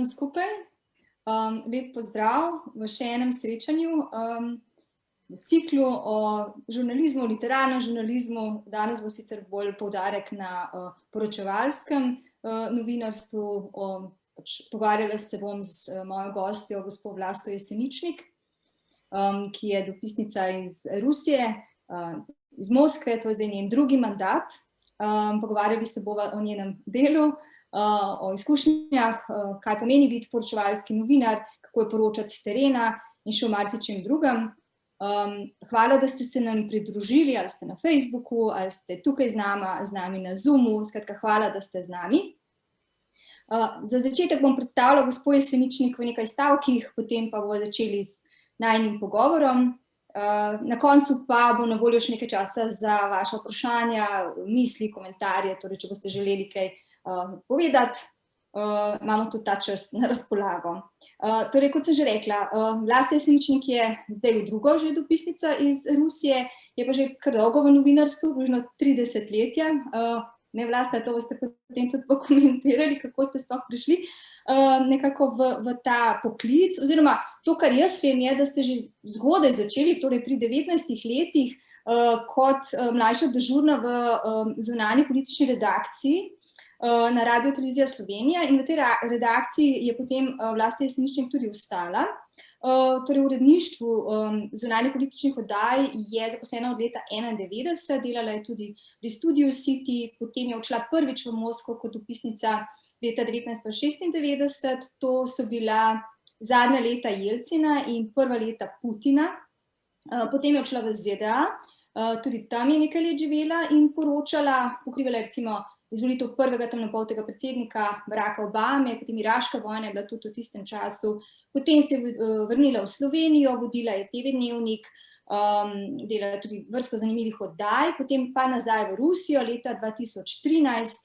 Skupaj. Lep pozdrav v še enem srečanju v ciklu o žurnalizmu, literarnem žurnalizmu. Danes bo sicer bolj poudarek na poročevalskem novinarstvu. Pogovarjala se bom z mojo gostjo, gospo Vlasto Jeseničnik, ki je dopisnica iz Rusije, iz Moskve, to je zdaj njen drugi mandat. Pogovarjali se bova o njenem delu, o izkušnjah, kaj pomeni biti poročevalski novinar, kako je poročati s terena in še o marsičem drugem. Hvala, da ste se nam pridružili, ali ste na Facebooku, ali ste tukaj z nami na Zoomu. Skratka, hvala, da ste z nami. Za začetek bom predstavila gospo Jeseničnik v nekaj stavkih, potem pa bomo začeli s najinim pogovorom. Na koncu pa bo na voljo še nekaj časa za vaše vprašanja, misli, komentarje, torej če boste želeli kaj povedati, imamo tudi ta čas na razpolago. Torej, kot sem že rekla, Vlasta Jeseničnik je zdaj v drugo že dopisnica iz Rusije, je pa že kar dolgo v novinarstvu, približno 30 letja. Ne, Vlasta, to boste potem tudi pokomentirali, kako ste sploh prišli nekako v ta poklic, oziroma to, kar jaz vem, je, da ste že zgodaj začeli, torej pri 19 letih, kot mlajša dežurna v zunanji politični redakciji na Radio-televizija Slovenija, in v tej redakciji je potem Vlasta Jeseničnik tudi ostala. Torej v uredništvu zunanjih političnih oddaj je zaposlena od leta 1991, delala je tudi pri Studiu City, potem je odšla prvič v Moskvo kot dopisnica leta 1996, to so bila zadnja leta Jelcina in prva leta Putina. Potem je odšla v ZDA, tudi tam je nekaj let živela in poročala, pokrivala recimo izvolitev prvega temnopoltega predsednika Baracka Obame, potem iraška vojna je bila tudi v tistem času, potem se je vrnila v Slovenijo, vodila je TV Dnevnik, delala tudi vrsto zanimivih oddaj, potem pa nazaj v Rusijo leta 2013.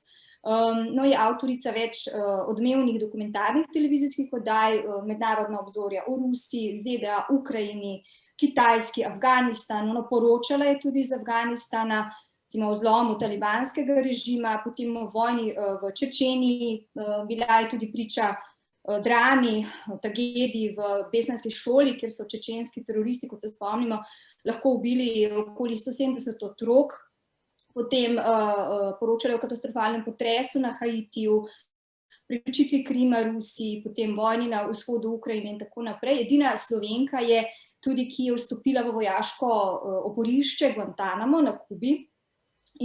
No, je avtorica več odmevnih dokumentarnih televizijskih oddaj, mednarodna obzorja o Rusiji, ZDA, Ukrajini, Kitajski, Afganistan, poročala je tudi iz Afganistana, recimo o zlomu talibanskega režima, potem o vojni v Čečeniji, bila je tudi priča drami, tragediji v Besnanski šoli, kjer so čečenski teroristi, kot se spomnimo, lahko ubili okoli 170 otrok, potem poročala o katastrofalnem potresu na Haitiju, priključitvi Krima Rusiji, potem vojni na vzhodu Ukrajine in tako naprej. Edina Slovenka je tudi, ki je vstopila v vojaško oporišče Guantanamo na Kubi.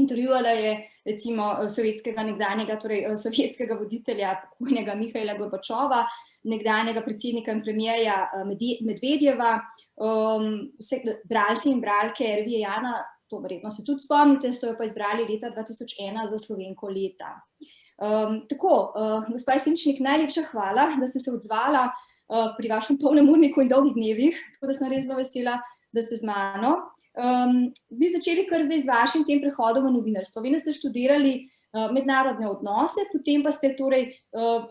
Intervjuvala je recimo sovjetskega nekdanjega, torej sovjetskega voditelja, pokojnega Mihaila Gorbačova, nekdanjega predsednika in premierja Medvedjeva, bralci in bralke revije Jana, to verjetno se tudi spomnite, so jo pa izbrali leta 2001 za Slovenko leta. Tako, gospa Jeseničnik, najlepša hvala, da ste se odzvala pri vašem polnem urniku in dolgih dnevih, tako da sem res zelo vesela, da ste z mano. Bi začeli kar zdaj z vašim tem prehodom v novinarstvo. Vi ste študirali mednarodne odnose, potem pa ste torej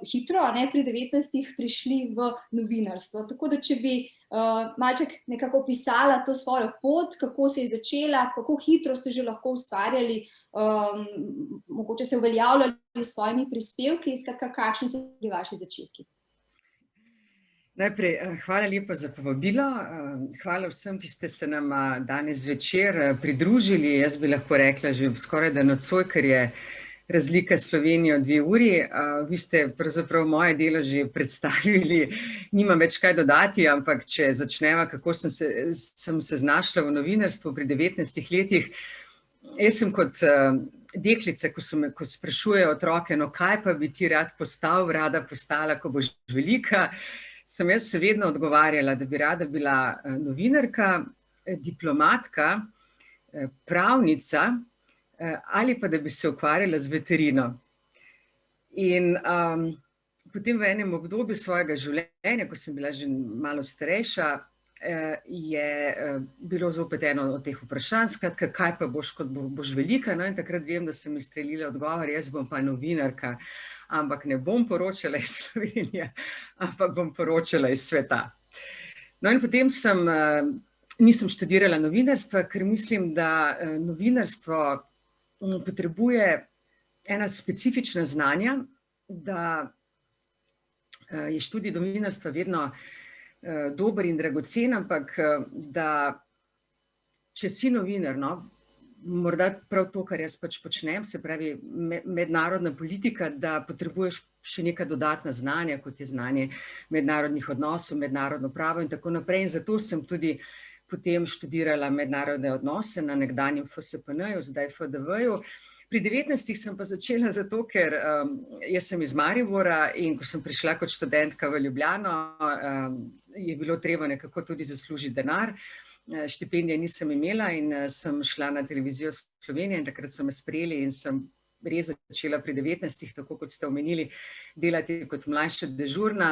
hitro, pri 19 prišli v novinarstvo. Tako da, če bi malček nekako opisala to svojo pot, kako se je začela, kako hitro ste že lahko ustvarjali, mogoče se uveljavljali s svojimi prispevki, kakšni so bili vaši začetki? Najprej, hvala lepa za povabilo, hvala vsem, ki ste se nam danes zvečer pridružili. Jaz bi lahko rekla že skoraj da nocoj, ker je razlika s Slovenijo 2 uri. Vi ste pravzaprav moje delo že predstavili, nimam več kaj dodati, ampak če začneva, kako sem se znašla v novinarstvu pri 19 letih. Jaz sem kot deklica, ko sprašujejo otroke, no kaj pa bi ti rada postala, ko boš velika, sem jaz vedno odgovarjala, da bi rada bila novinarka, diplomatka, pravnica ali pa da bi se ukvarjala z veterino. In potem v enem obdobju svojega življenja, ko sem bila že malo starejša, je bilo zopet eno od teh vprašanj, skratka, kaj pa boš, kot boš velika, no in takrat vem, da sem izstrelila odgovor, jaz bom pa novinarka. Ampak ne bom poročala iz Slovenije, ampak bom poročala iz sveta. No in potem nisem študirala novinarstva, ker mislim, da novinarstvo potrebuje ena specifična znanja, da je študij novinarstva vedno dober in dragocen, ampak da če si novinar, no, morda prav to, kar jaz pač počnem, se pravi mednarodna politika, da potrebuješ še neka dodatna znanja, kot je znanje mednarodnih odnosov, mednarodno pravo in tako naprej. In zato sem tudi potem študirala mednarodne odnose na nekdanjem FSPN-ju, zdaj FDV-ju. Pri 19 sem pa začela zato, ker jaz sem iz Maribora in ko sem prišla kot študentka v Ljubljano, je bilo treba nekako tudi zaslužiti denar. Štipendije nisem imela in sem šla na televizijo Slovenije in takrat so me sprejeli in sem res začela pri 19, tako kot ste omenili, delati kot mlajša dežurna,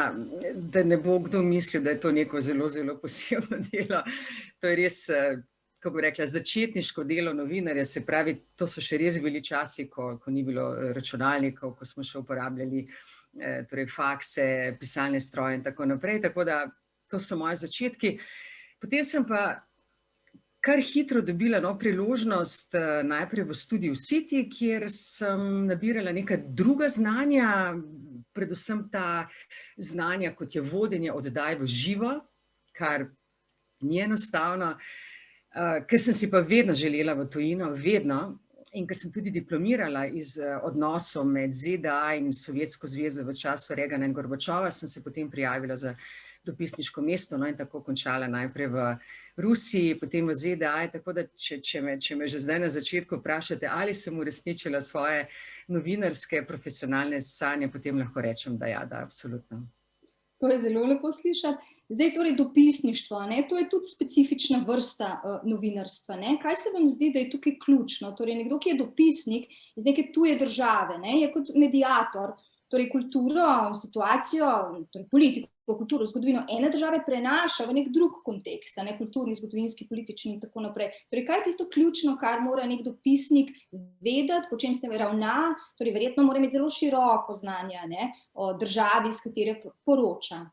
da ne bo kdo mislil, da je to neko zelo, zelo posebno delo. To je res, kako bi rekla, začetniško delo novinarja, se pravi, to so še res bili časi, ko ni bilo računalnikov, ko smo še uporabljali torej fakse, pisalne stroje in tako naprej, tako da to so moje začetki. Potem sem pa kar hitro dobila priložnost najprej v Studiu City, kjer sem nabirala neka druga znanja, predvsem ta znanja, kot je vodenje oddaj v živo, kar ni enostavno, ker sem si pa vedno želela v tujino, vedno, in ker sem tudi diplomirala iz odnosov med ZDA in Sovjetsko zvezo v času Reagana in Gorbačova, sem se potem prijavila za dopisniško mesto, no in tako končala najprej v Rusiji, potem v ZDA, tako da če me že zdaj na začetku vprašate, ali sem uresničila svoje novinarske profesionalne sanje, potem lahko rečem, da ja, da, absolutno. To je zelo lepo slišati. Zdaj torej dopisništvo, to je tudi specifična vrsta novinarstva. Kaj se vam zdi, da je tukaj ključno? Torej nekdo, ki je dopisnik iz neke tuje države, je kot mediator, torej kulturo, situacijo, torej politiko, kulturo, zgodovino ene države prenaša v nek drug kontekst, kulturni, zgodovinski, politični in tako naprej. Torej, kaj je tisto ključno, kar mora nek dopisnik vedeti, po čem se ravna, torej verjetno mora imeti zelo široko znanje o državi, iz katere poroča.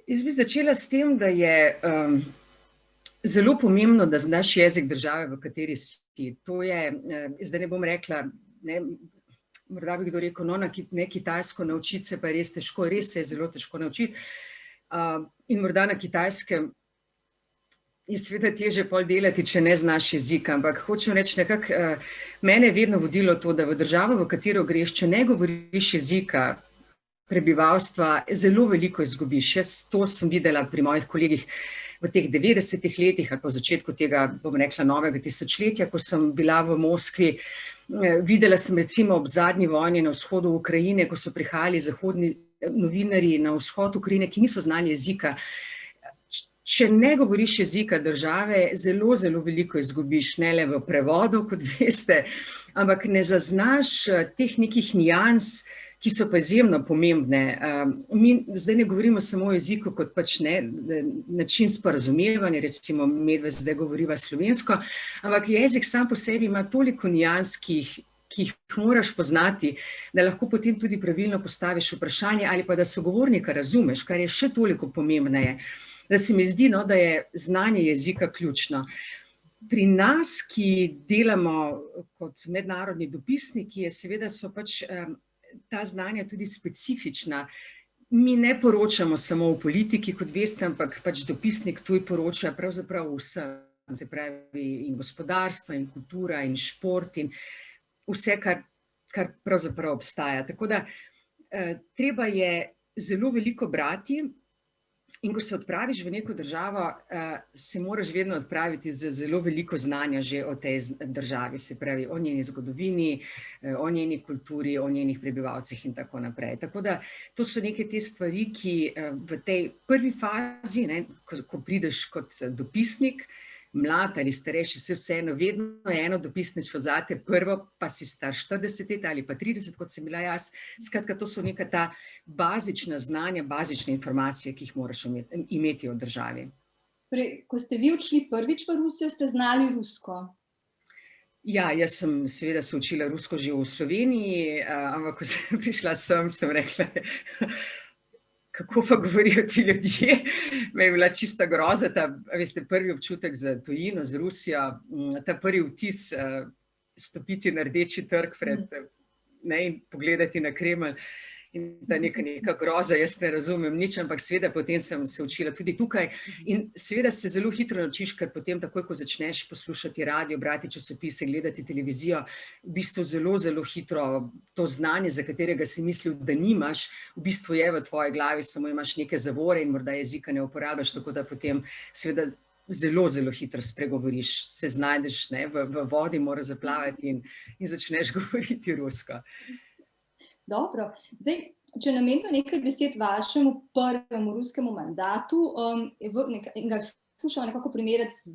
Jaz bi začela s tem, da je zelo pomembno, da znaš jezik države, v kateri si. To je, zdaj ne bom rekla, morda bi kdo rekel, no, ne kitajsko naučiti se pa je res težko, res se je zelo težko naučiti. In morda na kitajskem je seveda težje pol delati, če ne znaš jezika, ampak hočem reči nekako, mene je vedno vodilo to, da v državo, v katero greš, če ne govoriš jezika prebivalstva, zelo veliko izgubiš. Jaz to sem videla pri mojih kolegih v teh 90-ih letih ali pa v začetku tega, bom rekla, novega tisočletja, ko sem bila v Moskvi. Videla sem recimo ob zadnji vojni na vzhodu Ukrajine, ko so prihajali zahodni novinarji na vzhod Ukrajine, ki niso znali jezika. Če ne govoriš jezika države, zelo, zelo veliko izgubiš, ne le v prevodu, kot veste, ampak ne zaznaš teh nekih nijans, ki so pa izjemno pomembne. Mi zdaj ne govorimo samo o jeziku kot pač način sporazumevanja, recimo medve zdaj govoriva slovensko, ampak jezik sam po sebi ima toliko nijans, ki jih moraš poznati, da lahko potem tudi pravilno postaviš vprašanje ali pa da sogovornika razumeš, kar je še toliko pomembneje. Da se mi zdi, da je znanje jezika ključno. Pri nas, ki delamo kot mednarodni dopisniki, je seveda so pač ta znanja tudi specifična. Mi ne poročamo samo o politiki, kot veste, ampak pač dopisnik tuj poroča pravzaprav vsem, se pravi in gospodarstvo, in kultura, in šport, in vse, kar pravzaprav obstaja. Tako da treba je zelo veliko brati. In ko se odpraviš v neko državo, se moraš vedno odpraviti z zelo veliko znanja že o tej državi, se pravi o njeni zgodovini, o njeni kulturi, o njenih prebivalcih in tako naprej. Tako da to so neke te stvari, ki v tej prvi fazi, ko prideš kot dopisnik, mlad ali starejši, vseeno, vedno je eno dopisništvo zate, prvo pa si star 40 let ali pa 30, kot sem bila jaz. Skratka, to so neka ta bazična znanja, bazične informacije, ki jih moraš imeti o državi. Torej, ko ste vi odšli prvič v Rusijo, ste znali rusko? Ja, jaz sem seveda se učila rusko že v Sloveniji, ampak ko sem prišla sem rekla, kako pa govorijo ti ljudje, me je bila čista groza, veste, prvi občutek za tujino, z Rusijo, ta prvi vtis, stopiti na Rdeči trg in pogledati na Kremelj in da neka groza, jaz ne razumem nič, ampak seveda potem sem se učila tudi tukaj in seveda se zelo hitro naučiš, ker potem takoj, ko začneš poslušati radio, brati časopise, gledati televizijo, v bistvu zelo, zelo hitro to znanje, za katerega si mislil, da nimaš, v bistvu je v tvoji glavi, samo imaš neke zavore in morda jezika ne uporabljaš, tako da potem seveda zelo, zelo hitro spregovoriš, se znajdeš, ne, v vodi moraš zaplavati in začneš govoriti rusko. Dobro, zdaj, če namenimo nekaj besed vašemu prvemu ruskemu mandatu in ga skušamo nekako primerjati z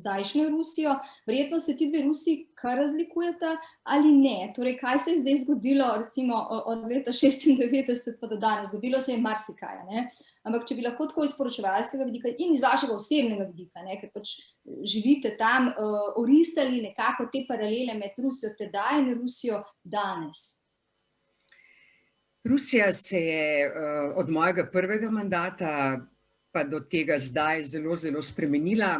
zdajšnjo Rusijo, verjetno se ti dve Rusiji kar razlikujeta ali ne? Torej, kaj se je zdaj zgodilo recimo od leta 96 pa do danes? Zgodilo se je marsikaj, ne? Ampak če bi lahko tako iz poročevalskega vidika in iz vašega osebnega vidika, ne, ker pač živite tam, orisali nekako te paralele med Rusijo tedaj in Rusijo danes. Rusija se je od mojega prvega mandata pa do tega zdaj zelo, zelo spremenila.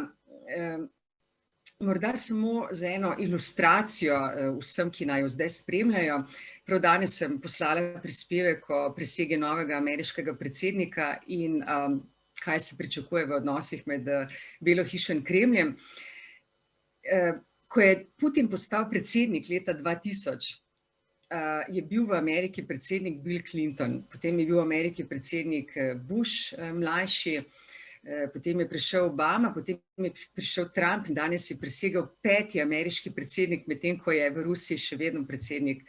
Morda samo za eno ilustracijo vsem, ki naj jo zdaj spremljajo. Prav danes sem poslala prispevek o prisegi novega ameriškega predsednika in kaj se pričakuje v odnosih med Belo hišo in Kremljem. Ko je Putin postal predsednik leta 2000, je bil v Ameriki predsednik Bill Clinton, potem je bil v Ameriki predsednik Bush mlajši, potem je prišel Obama, potem je prišel Trump in danes je prisegel 5. ameriški predsednik, medtem ko je v Rusiji še vedno predsednik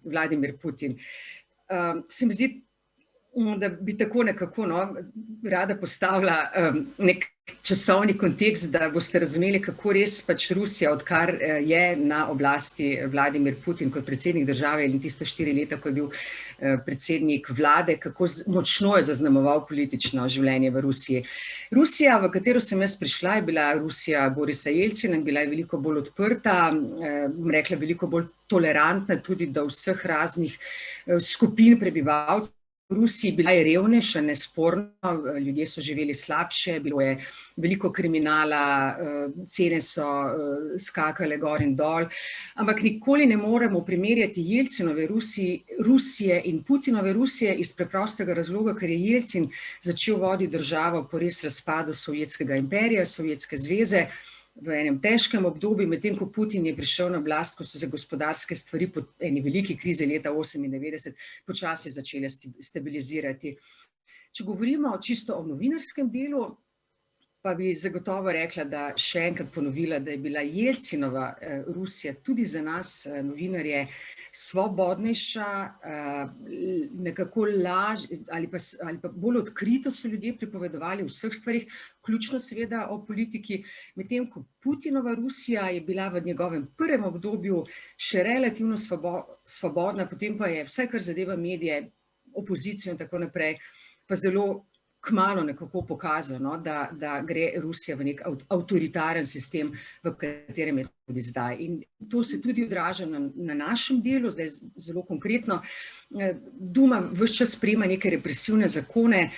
Vladimir Putin. Se mi zdi, da bi tako nekako rada postavila nek časovni kontekst, da boste razumeli, kako res pač Rusija, odkar je na oblasti Vladimir Putin kot predsednik države in tiste 4 leta, ko je bil predsednik vlade, kako močno je zaznamoval politično življenje v Rusiji. Rusija, v katero sem jaz prišla, je bila Rusija Borisa Jelcina, bila je veliko bolj odprta, bom rekla veliko bolj tolerantna tudi do vseh raznih skupin prebivalcev. V Rusiji bila je revnejša, nesporno, ljudje so živeli slabše, bilo je veliko kriminala, cene so skakale gor in dol, ampak nikoli ne moremo primerjati Jelcinove Rusije in Putinove Rusije iz preprostega razloga, ker je Jelcin začel voditi državo po res razpadu Sovjetskega imperija, Sovjetske zveze, v enem težkem obdobju, medtem ko Putin je prišel na oblast, ko so se gospodarske stvari po eni veliki krizi leta 1998 počasi začele stabilizirati. Če govorimo čisto o novinarskem delu, pa bi zagotovo rekla, da še enkrat ponovila, da je bila Jelcinova Rusija tudi za nas, novinarje, svobodnejša, nekako lažje ali pa bolj odkrito so ljudje pripovedovali o vseh stvarih, vključno seveda o politiki, medtem ko Putinova Rusija je bila v njegovem prvem obdobju še relativno svobodna, potem pa je vse, kar zadeva medije, opozicijo in tako naprej, pa zelo kmalu nekako pokazano, da gre Rusija v nek avtoritaren sistem, v katerem je tudi zdaj. In to se tudi odraža na našem delu, zdaj zelo konkretno. Duma ves čas sprejema neke represivne zakone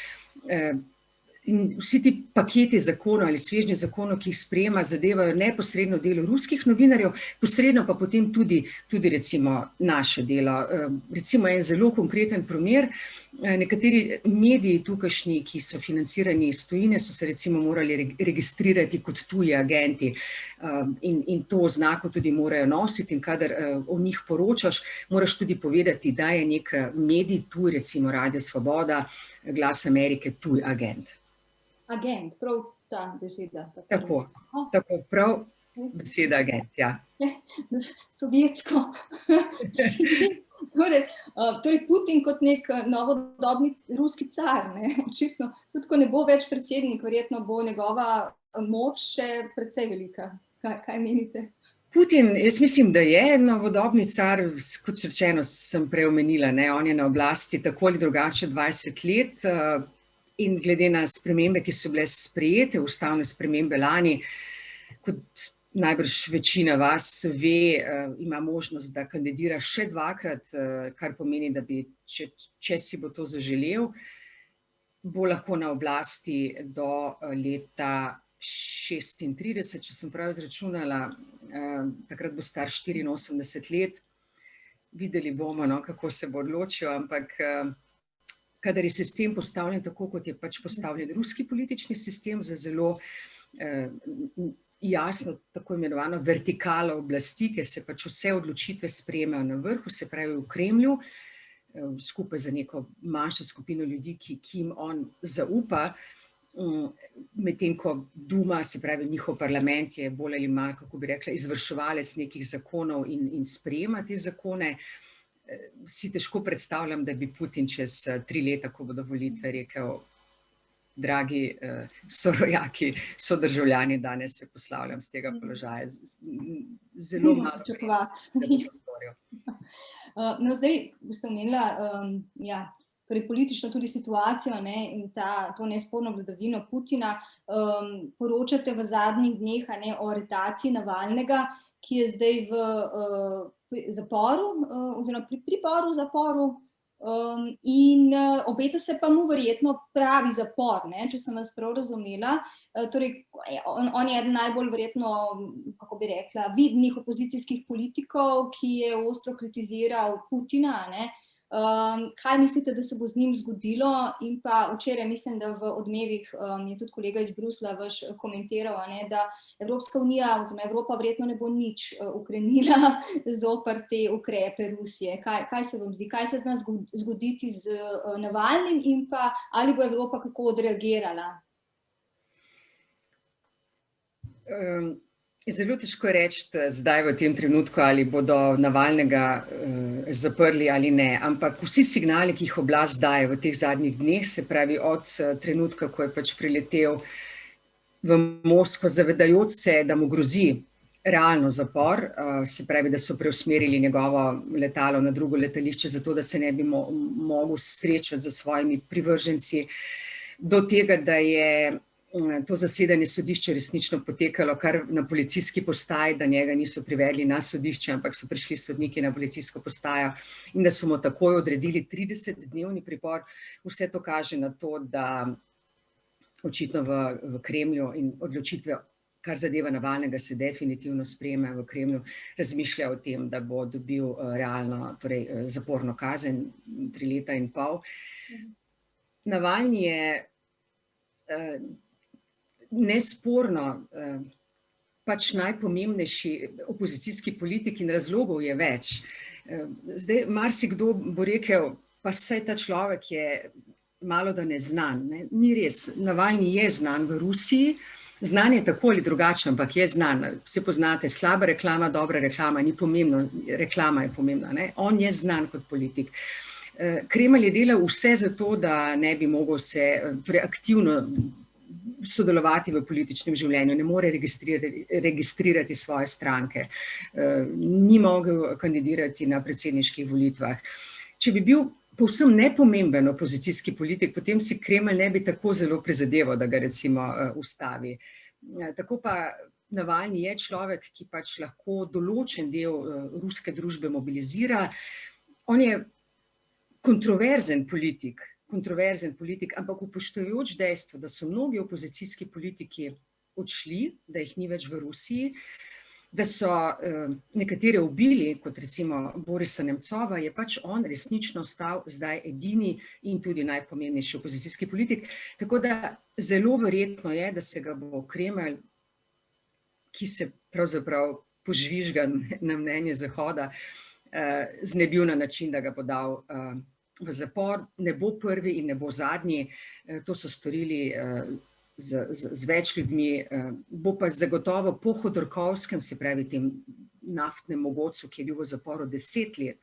in vsi ti paketi zakonov ali svežnji zakonov, ki jih sprejema, zadevajo neposredno delo ruskih novinarjev, posredno pa potem tudi recimo naše delo. Recimo en zelo konkreten primer, nekateri mediji tukajšnji, ki so financirani iz tujine, so se recimo morali registrirati kot tuji agenti in to oznako tudi morajo nositi in kadar o njih poročaš, moraš tudi povedati, da je nek medij tuj, recimo Radio Svoboda, Glas Amerike, tuj agent. Agent, prav ta beseda. Tako, prav beseda agent, ja. Sovjetsko. Torej Putin kot nek novodobni ruski car, ne, očitno. Tudi ko ne bo več predsednik, verjetno bo njegova moč še precej velika. Kaj menite? Putin, jaz mislim, da je novodobni car, kot rečeno, sem prej omenila, ne, on je na oblasti tako ali drugače 20 let in glede na spremembe, ki so bile sprejete, ustavne spremembe lani, kot najbrž večina vas ve, ima možnost, da kandidira še 2-krat, kar pomeni, da bi, če si bo to zaželel, bo lahko na oblasti do leta 36, če sem prav izračunala, takrat bo star 84 let. videli bomo, no, kako se bo odločil, ampak kadar je sistem postavljen tako, kot je pač postavljen ruski politični sistem, za zelo jasno tako imenovano vertikalo oblasti, ker se pač vse odločitve sprejemajo na vrhu, se pravi v Kremlju, skupaj za neko manjšo skupino ljudi, ki jim on zaupa, medtem ko Duma, se pravi njihov parlament, je bolj ali manj, kako bi rekla, izvrševalec nekih zakonov in sprejema te zakone. Si težko predstavljam, da bi Putin čez 3 leta, ko bodo volitve, rekel: dragi sorojaki, sodržavljani, danes se poslavljam z tega položaja. Zelo malo pričakovati, da bo to storil. No, zdaj boste omenila torej politično tudi situacijo, ne, in to nesporno vladavino Putina. Poročate v zadnjih dneh, ne, o aretaciji Navalnega, ki je zdaj v zaporu, oziroma pri priporu v zaporu, in obeta se pa mu verjetno pravi zapor, ne, če sem vas prav razumela. Torej, on je eden najbolj verjetno, kako bi rekla, vidnih opozicijskih politikov, ki je ostro kritiziral Putina, ne. Kaj mislite, da se bo z njim zgodilo? In pa včeraj, mislim, da v Odmevih je tudi kolega iz Bruslja vaš komentiral, ne, da Evropska unija oziroma Evropa verjetno ne bo nič ukrenila zoper te ukrepe Rusije. Kaj se vam zdi? Kaj se zna zgoditi z Navalnim in pa ali bo Evropa kako odreagirala? Zelo težko reči zdaj v tem trenutku, ali bodo Navalnega zaprli ali ne, ampak vsi signali, ki jih oblast daje v teh zadnjih dneh, se pravi od trenutka, ko je pač priletel v Moskvo, zavedajoč se, da mu grozi realno zapor, se pravi, da so preusmerili njegovo letalo na drugo letališče, zato da se ne bi mogel srečati z svojimi privrženci, do tega, da je to zasedanje sodišča resnično potekalo kar na policijski postaji, da njega niso privedli na sodišče, ampak so prišli sodniki na policijsko postajo in da so mu takoj odredili 30-dnevni pripor. Vse to kaže na to, da očitno v Kremlju in odločitve, kar zadeva Navalnega, se definitivno sprejema v Kremlju, razmišlja o tem, da bo dobil realno, torej zaporno kazen 3,5 leta. Navalni je nesporno pač najpomembnejši opozicijski politik in razlogov je več. Zdaj, marsikdo bo rekel, pa saj ta človek je malo da neznan. Ne? Ni res. Navalni je znan v Rusiji, znan je tako ali drugače, ampak je znan. Vsi poznate, slaba reklama, dobra reklama, ni pomembno, reklama je pomembna. Ne? On je znan kot politik. Kremelj je delal vse za to, da ne bi mogel se torej aktivno sodelovati v političnem življenju, ne more registrirati svoje stranke, ni mogel kandidirati na predsedniških volitvah. Če bi bil povsem nepomemben opozicijski politik, potem si Kremelj ne bi tako zelo prizadeval, da ga recimo ustavi. Tako pa Navalni je človek, ki pač lahko določen del ruske družbe mobilizira. On je kontroverzen politik, ampak upoštevajoč dejstvo, da so mnogi opozicijski politiki odšli, da jih ni več v Rusiji, da so nekatere ubili, kot recimo Borisa Nemcova, je pač on resnično stal zdaj edini in tudi najpomembnejši opozicijski politik. Tako da zelo verjetno je, da se ga bo Kremelj, ki se pravzaprav požvižga na mnenje Zahoda, znebil na način, da ga bo dal v zapor. Ne bo prvi in ne bo zadnji, to so storili z več ljudmi, bo pa zagotovo po Hodorkovskem, se pravi tem naftnem mogotcu, ki je bil v zaporu 10 let,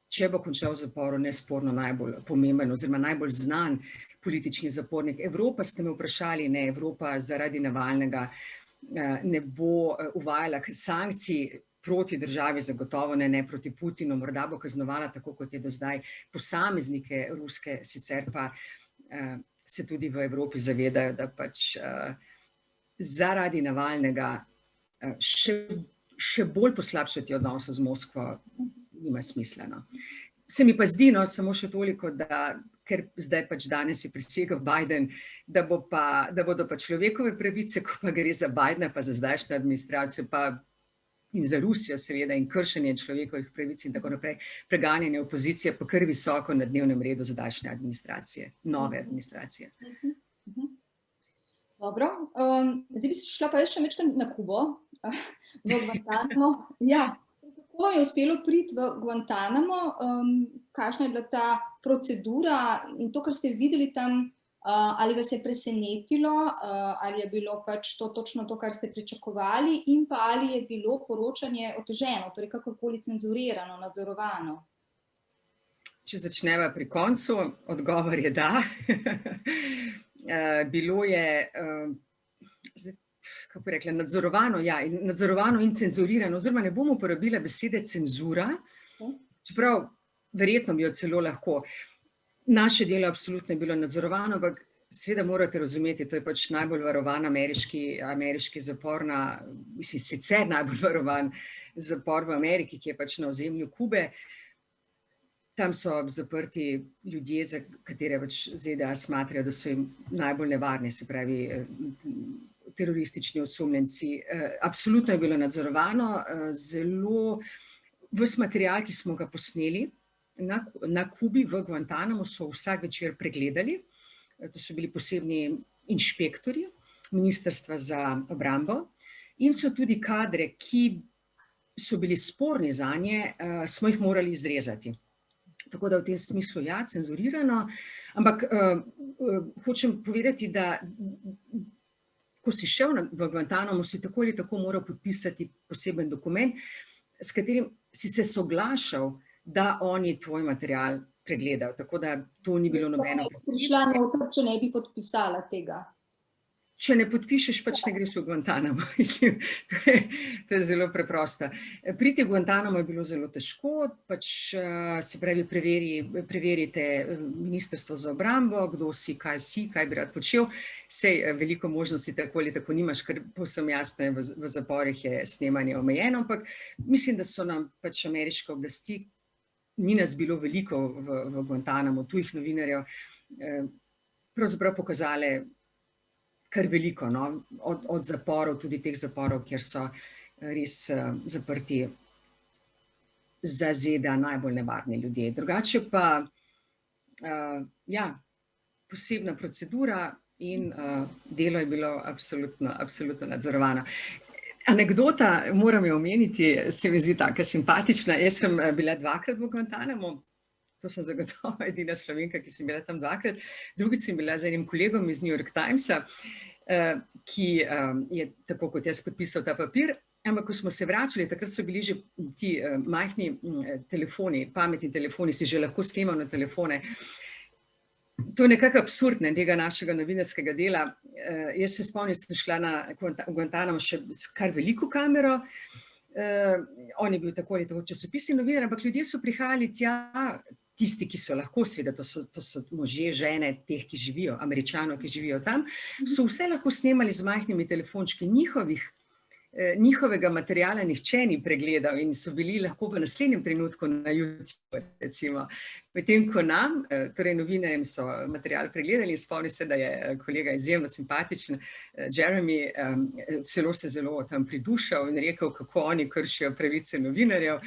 če bo končal v zaporu, nesporno najbolj pomemben oziroma najbolj znan politični zapornik. Evropa, ste me vprašali, ne, Evropa zaradi Navalnega ne bo uvajala sankcij proti državi, zagotovo ne proti Putinu, morda bo kaznovala tako, kot je do zdaj posameznike ruske, sicer pa se tudi v Evropi zavedajo, da pač zaradi Navalnega še bolj poslabšati odnosov z Moskvo nima smisla. Se mi pa zdi, samo še toliko, da ker zdaj pač danes je prisegel Biden, da bodo pa človekove pravice, ko pa gre za Bidena, pa za zdajšnjo administracijo, pa in za Rusijo seveda in kršenje človekovih pravic in tako naprej, preganjanje opozicije pa kar visoko na dnevnem redu zdajšnje administracije, nove administracije. Dobro, zdaj bi šla pa še večkrat na Kubo, v Guantanamo. Ja, kako je uspelo priti v Guantanamo, kakšna je bila ta procedura in to, kar ste videli tam, ali vas je presenetilo, ali je bilo pač to točno to, kar ste pričakovali in pa ali je bilo poročanje oteženo, torej kakorkoli cenzurirano, nadzorovano? Če začneva pri koncu, odgovor je da. Bilo je, kako bi rekla, nadzorovano in cenzurirano, oziroma ne bom uporabila besede cenzura, čeprav verjetno bi jo celo lahko. Naše delo absolutno je bilo nadzorovano, ampak seveda morate razumeti, to je pač najbolj varovan ameriški zapor sicer najbolj varovan zapor v Ameriki, ki je pač na ozemlju Kube. Tam so zaprti ljudje, za katere pač ZDA smatrajo, da so jim najbolj nevarni, se pravi teroristični osumljenci. Absolutno je bilo nadzorovano, zelo ves material, ki smo ga posneli na Kubi v Guantanamo, so vsak večer pregledali. To so bili posebni inšpektorji Ministrstva za obrambo in so tudi kadre, ki so bili sporni zanje, smo jih morali izrezati. Tako da v tem smislu ja, cenzurirano, ampak hočem povedati, da ko si šel v Guantanamo, si tako ali tako moral podpisati poseben dokument, s katerim si se soglašal, da oni tvoj material pregledajo, tako da to ni bilo nobeno. Prišla noter, če ne bi podpisala tega. Če ne podpišeš, pač ne greš v Guantanamo. To je zelo preprosto. Priti v Guantanamo je bilo zelo težko, pač se pravi preverite Ministrstvo za obrambo, kdo si, kaj bi rad počel. Sej veliko možnosti tako ali tako nimaš, ker povsem jasno je, v zaporih je snemanje omejeno, ampak mislim, da so nam pač ameriške oblasti, ni nas bilo veliko v Guantanamo, tujih novinarjev, pravzaprav pokazale kar veliko, no? Od zaporov, tudi teh zaporov, kjer so res zaprti za ZDA najbolj nevarni ljudje. Drugače pa, ja, posebna procedura in delo je bilo absolutno nadzorovano. Anekdota, moram jo omeniti, se mi zdi taka simpatična. Jaz sem bila 2-krat v Guantanamo, to sem zagotovo edina Slovenka, ki sem bila tam 2-krat. Drugič sem bila z enim kolegom iz New York Timesa, ki je tako kot jaz podpisal ta papir, ampak ko smo se vračali, takrat so bili že ti majhni telefoni, pametni telefoni, si že lahko snemal na telefone. To je nekako absurdno tega našega novinarskega dela. Jaz se spomnim, sem šla na Guantanamo še s kar veliko kamero, on je bil tako ali tako časopisni novinar, ampak ljudje so prihajali tja, tisti, ki so lahko, seveda, to so možje, žene teh, ki živijo, Američanov, ki živijo tam, so vse lahko snemali z majhnimi telefončki. Njihovega materiala nihče ni pregledal in so bili lahko v naslednjem trenutku na YouTube, recimo. Medtem ko nam, torej novinarjem, so material pregledali in spomni se, da je kolega izjemno simpatičen, Jeremy, celo se zelo tam pridušal in rekel, kako oni kršijo pravice novinarjev,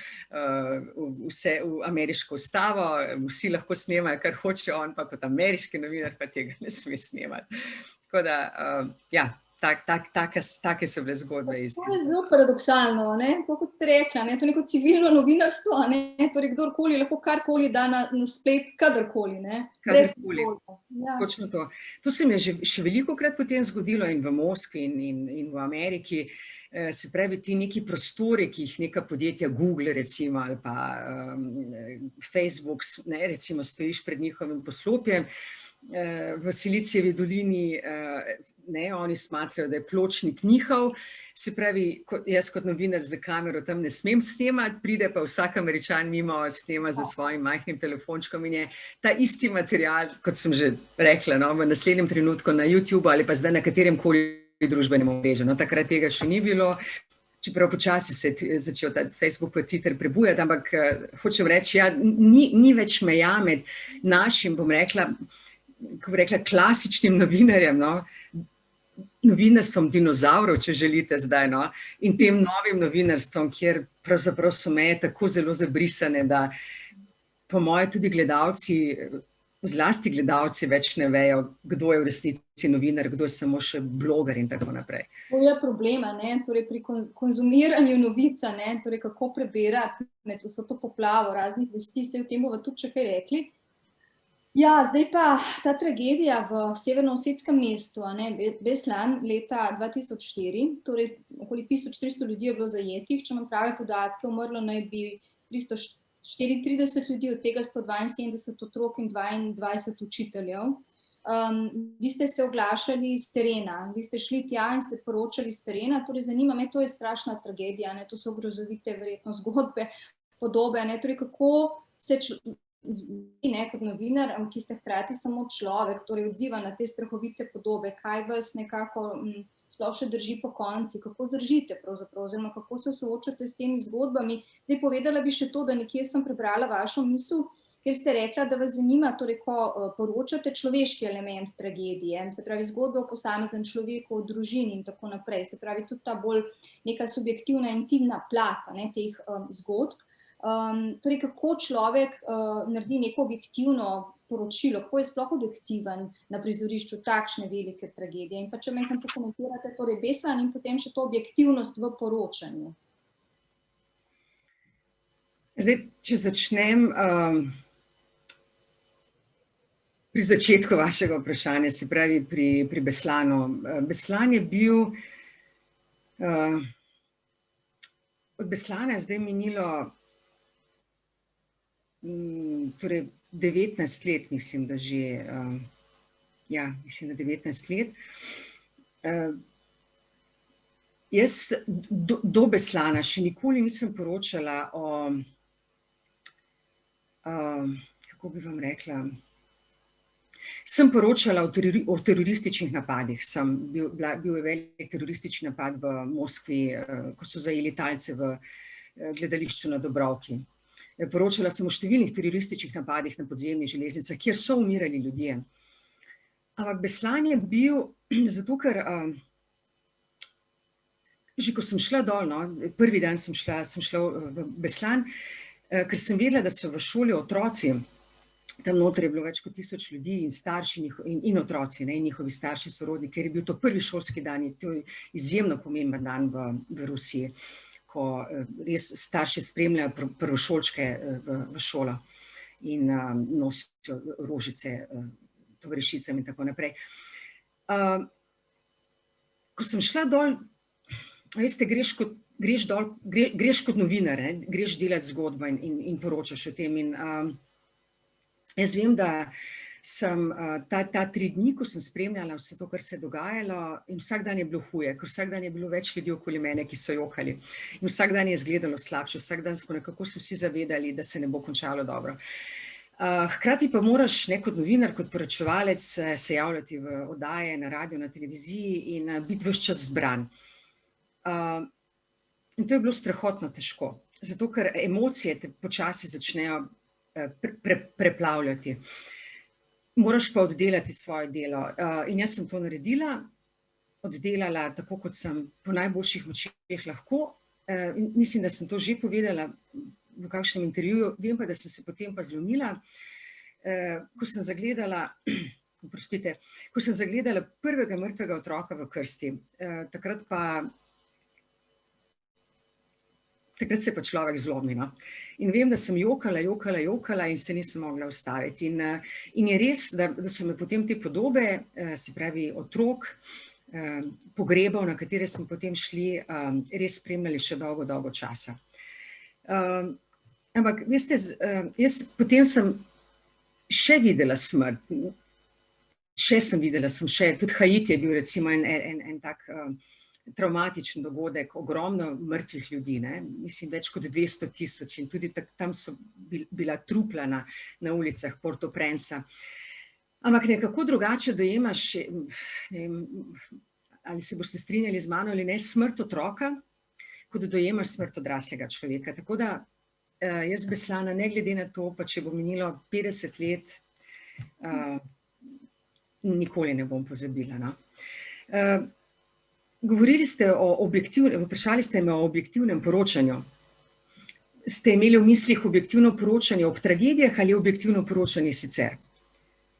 vse v ameriško ustavo, vsi lahko snemajo, kar hoče, on pa kot ameriški novinar pa tega ne sme snemati. Tako da, ja, take so bile zgodbe. To je zelo paradoksalno, kot ste rekla, to je neko civilno novinarstvo, torej kdorkoli lahko karkoli da na splet, kadarkoli. Kadarkoli, točno to. To se mi je še velikokrat potem zgodilo in v Moskvi in v Ameriki, se pravi ti neki prostori, ki jih neka podjetja, Google recimo ali pa Facebook, recimo stojiš pred njihovim poslopjem, v Silicijevi dolini, oni smatrajo, da je pločnik njihov, se pravi, jaz kot novinar za kamero tam ne smem snemati, pride pa vsak Američan mimo, snema za svojim majhnim telefončkom in je ta isti material, kot sem že rekla, v naslednjem trenutku na YouTube ali pa zdaj na katerem koli družbenem omrežju. Takrat tega še ni bilo, čeprav počasi se je začel ta Facebook pa Twitter prebujati, ampak hočem reči, ja, ni več meja med našim, bom rekla, klasičnim novinarjem, novinarstvom dinozavrov, če želite zdaj, no? In tem novim novinarstvom, kjer pravzaprav so meje tako zelo zabrisane, da po moje tudi gledalci, zlasti gledalci več ne vejo, kdo je v resnici novinar, kdo je samo še bloger in tako naprej. To je problema, ne? Torej pri konzumiranju novica, ne? Torej kako prebirati med vso to poplavo raznih vesti, se v tem bomo tudi še kaj rekli. Ja, zdaj pa ta tragedija v severno-osetskem mestu, Beslan leta 2004, torej okoli 1300 ljudi je bilo zajetih, če imam prave podatke, umrlo naj bi 334 ljudi, od tega 172 otrok in 22 učiteljev. Vi ste se oglašali iz terena, vi ste šli tja in ste poročali iz terena, torej zanima me, to je strašna tragedija, to so grozovite verjetno zgodbe, podobe, torej kako se vi kot novinar, ki ste hkrati samo človek, torej odziva na te strahovite podobe, kaj vas nekako sploh še drži po konci, kako zdržite pravzaprav, oziroma kako se soočate s temi zgodbami. Zdaj povedala bi še to, da nekje sem prebrala vašo misel, kjer ste rekla, da vas zanima, torej ko poročate človeški element tragedije, se pravi zgodbe o posameznem človeku, o družini in tako naprej, se pravi tudi ta bolj neka subjektivna, intimna plat teh zgodb. Torej kako človek naredi neko objektivno poročilo, kako je sploh objektiven na prizorišču takšne velike tragedije. In pa če me pokomentirate, torej Beslan in potem še to objektivnost v poročanju. Zdaj, če začnem pri začetku vašega vprašanja, se pravi pri Beslanu. Beslan je bil, od Beslana je zdaj minilo torej 19 let, mislim, da že, mislim, da 19 let. Jaz do Beslana še nikoli nisem poročala o, kako bi vam rekla, sem poročala o terorističnih napadih. Bil je velik teroristični napad v Moskvi, ko so zajeli talce v gledališču na Dobrovki. Poročala sem o številnih terorističnih napadih na podzemnih železnicah, kjer so umirali ljudje. Ampak Beslan je bil, zato ker, že ko sem šla dol, prvi dan sem šla v Beslan, ker sem vedela, da so v šoli otroci, tam noter je bilo več kot 1000 ljudi in starši in otroci, in njihovi starši sorodniki, ker je bil to prvi šolski dan, to je izjemno pomemben dan v Rusiji, ko res starši spremljajo prvošolčke v šolo in nosijo rožice tovarišicam in tako naprej. Ko sem šla dol, veste, greš kot novinar, greš delati zgodbo in poročaš o tem. In jaz vem, da sem ta 3 dni, ko sem spremljala vse to, kar se je dogajalo, in vsak dan je bilo huje, ker vsak dan je bilo več ljudi okoli mene, ki so jokali. In vsak dan je izgledalo slabše, vsak dan smo nekako se vsi zavedali, da se ne bo končalo dobro. Hkrati pa moraš kot novinar, kot poročevalec se javljati v oddaje, na radiju, na televiziji in biti ves čas zbran. In to je bilo strahotno težko, zato ker emocije te počasi začnejo preplavljati. Moraš pa oddelati svoje delo. In jaz sem to naredila, oddelala tako, kot sem po najboljših močeh lahko. Mislim, da sem to že povedala v kakšnem intervjuju, vem pa, da sem se potem pa zlomila, ko sem zagledala prvega mrtvega otroka v krsti. Takrat se pa človek zlomi. In vem, da sem jokala in se nisem mogla ustaviti. In je res, da so me potem te podobe, se pravi otrok, pogrebov, na katere smo potem šli, res spremljali še dolgo časa. Ampak, veste, jaz potem sem še videla smrt. Tudi Haiti je bil recimo en tak travmatičen dogodek, ogromno mrtvih ljudi, mislim, več kot 200 000 in tudi tam so bila trupla na ulicah Port-au-Prince. Ampak nekako drugače dojemaš, ne vem, ali se boste strinjali z mano ali ne, smrt otroka, kot dojemaš smrt odraslega človeka. Tako da jaz Beslana, ne glede na to, pa če bo minilo 50 let, nikoli ne bom pozabila. Govorili ste vprašali ste me o objektivnem poročanju. Ste imeli v mislih objektivno poročanje ob tragedijah ali objektivno poročanje sicer?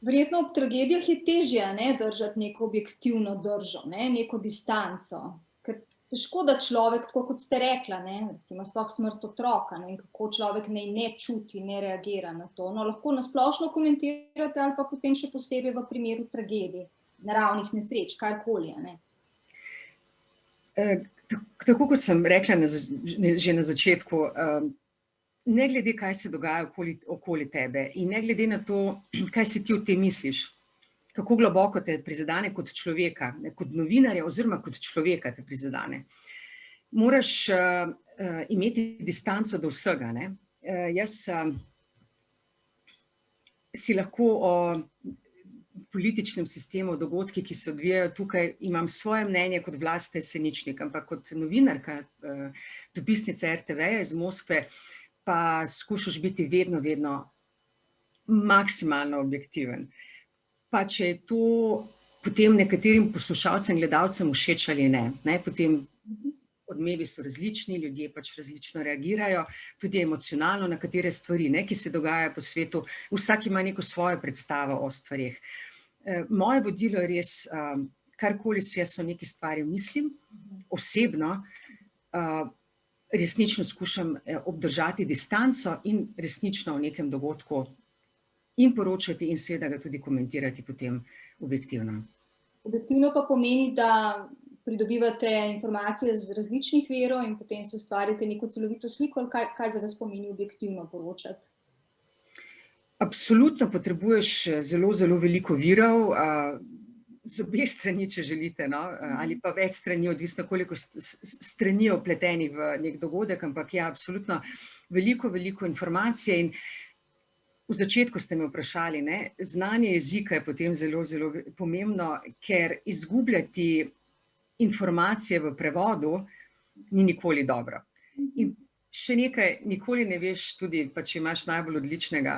Verjetno ob tragedijah je težje, ne, držati neko objektivno držo, ne, neko distanco. Ker težko, da človek, tako kot ste rekla, ne, recimo sploh smrt otroka, ne, kako človek ne čuti, ne reagira na to. No, lahko nasplošno komentirate ali pa potem še posebej v primeru tragedij, naravnih nesreč, karkoli, ne. Tako kot sem rekla že na začetku, ne glede, kaj se dogaja okoli tebe in ne glede na to, kaj si ti o tem misliš, kako globoko te prizadene kot človeka, kot novinarja oziroma kot človeka te prizadene, moraš imeti distanco do vsega, ne. Jaz si lahko o političnem sistemu, dogodki, ki se odvijajo tukaj, imam svoje mnenje kot Vlasta Jeseničnik, ampak kot novinarka, dopisnica RTV-ja iz Moskve, pa skušaš biti vedno maksimalno objektiven. Pa če je to potem nekaterim poslušalcem, gledalcem všeč ali ne, potem odmevi so različni, ljudje pač različno reagirajo, tudi emocionalno na katere stvari, ki se dogajajo po svetu, vsak ima neko svojo predstavo o stvareh. Moje vodilo je res, karkoli si jaz o neki stvari mislim, osebno, resnično skušam obdržati distanco in resnično o nekem dogodku in poročati in seveda ga tudi komentirati potem objektivno. Objektivno pa pomeni, da pridobivate informacije z različnih virov in potem si ustvarite neko celovito sliko, ali kaj za vas pomeni objektivno poročati? Absolutno potrebuješ zelo veliko virov, z obeh strani, če želite, ali pa več strani, odvisno koliko strani vpleteni v nek dogodek, ampak ja, absolutno veliko informacije. In v začetku ste me vprašali, znanje jezika je potem zelo pomembno, ker izgubljati informacije v prevodu ni nikoli dobro. In še nekaj, nikoli ne veš, tudi pa če imaš najbolj odličnega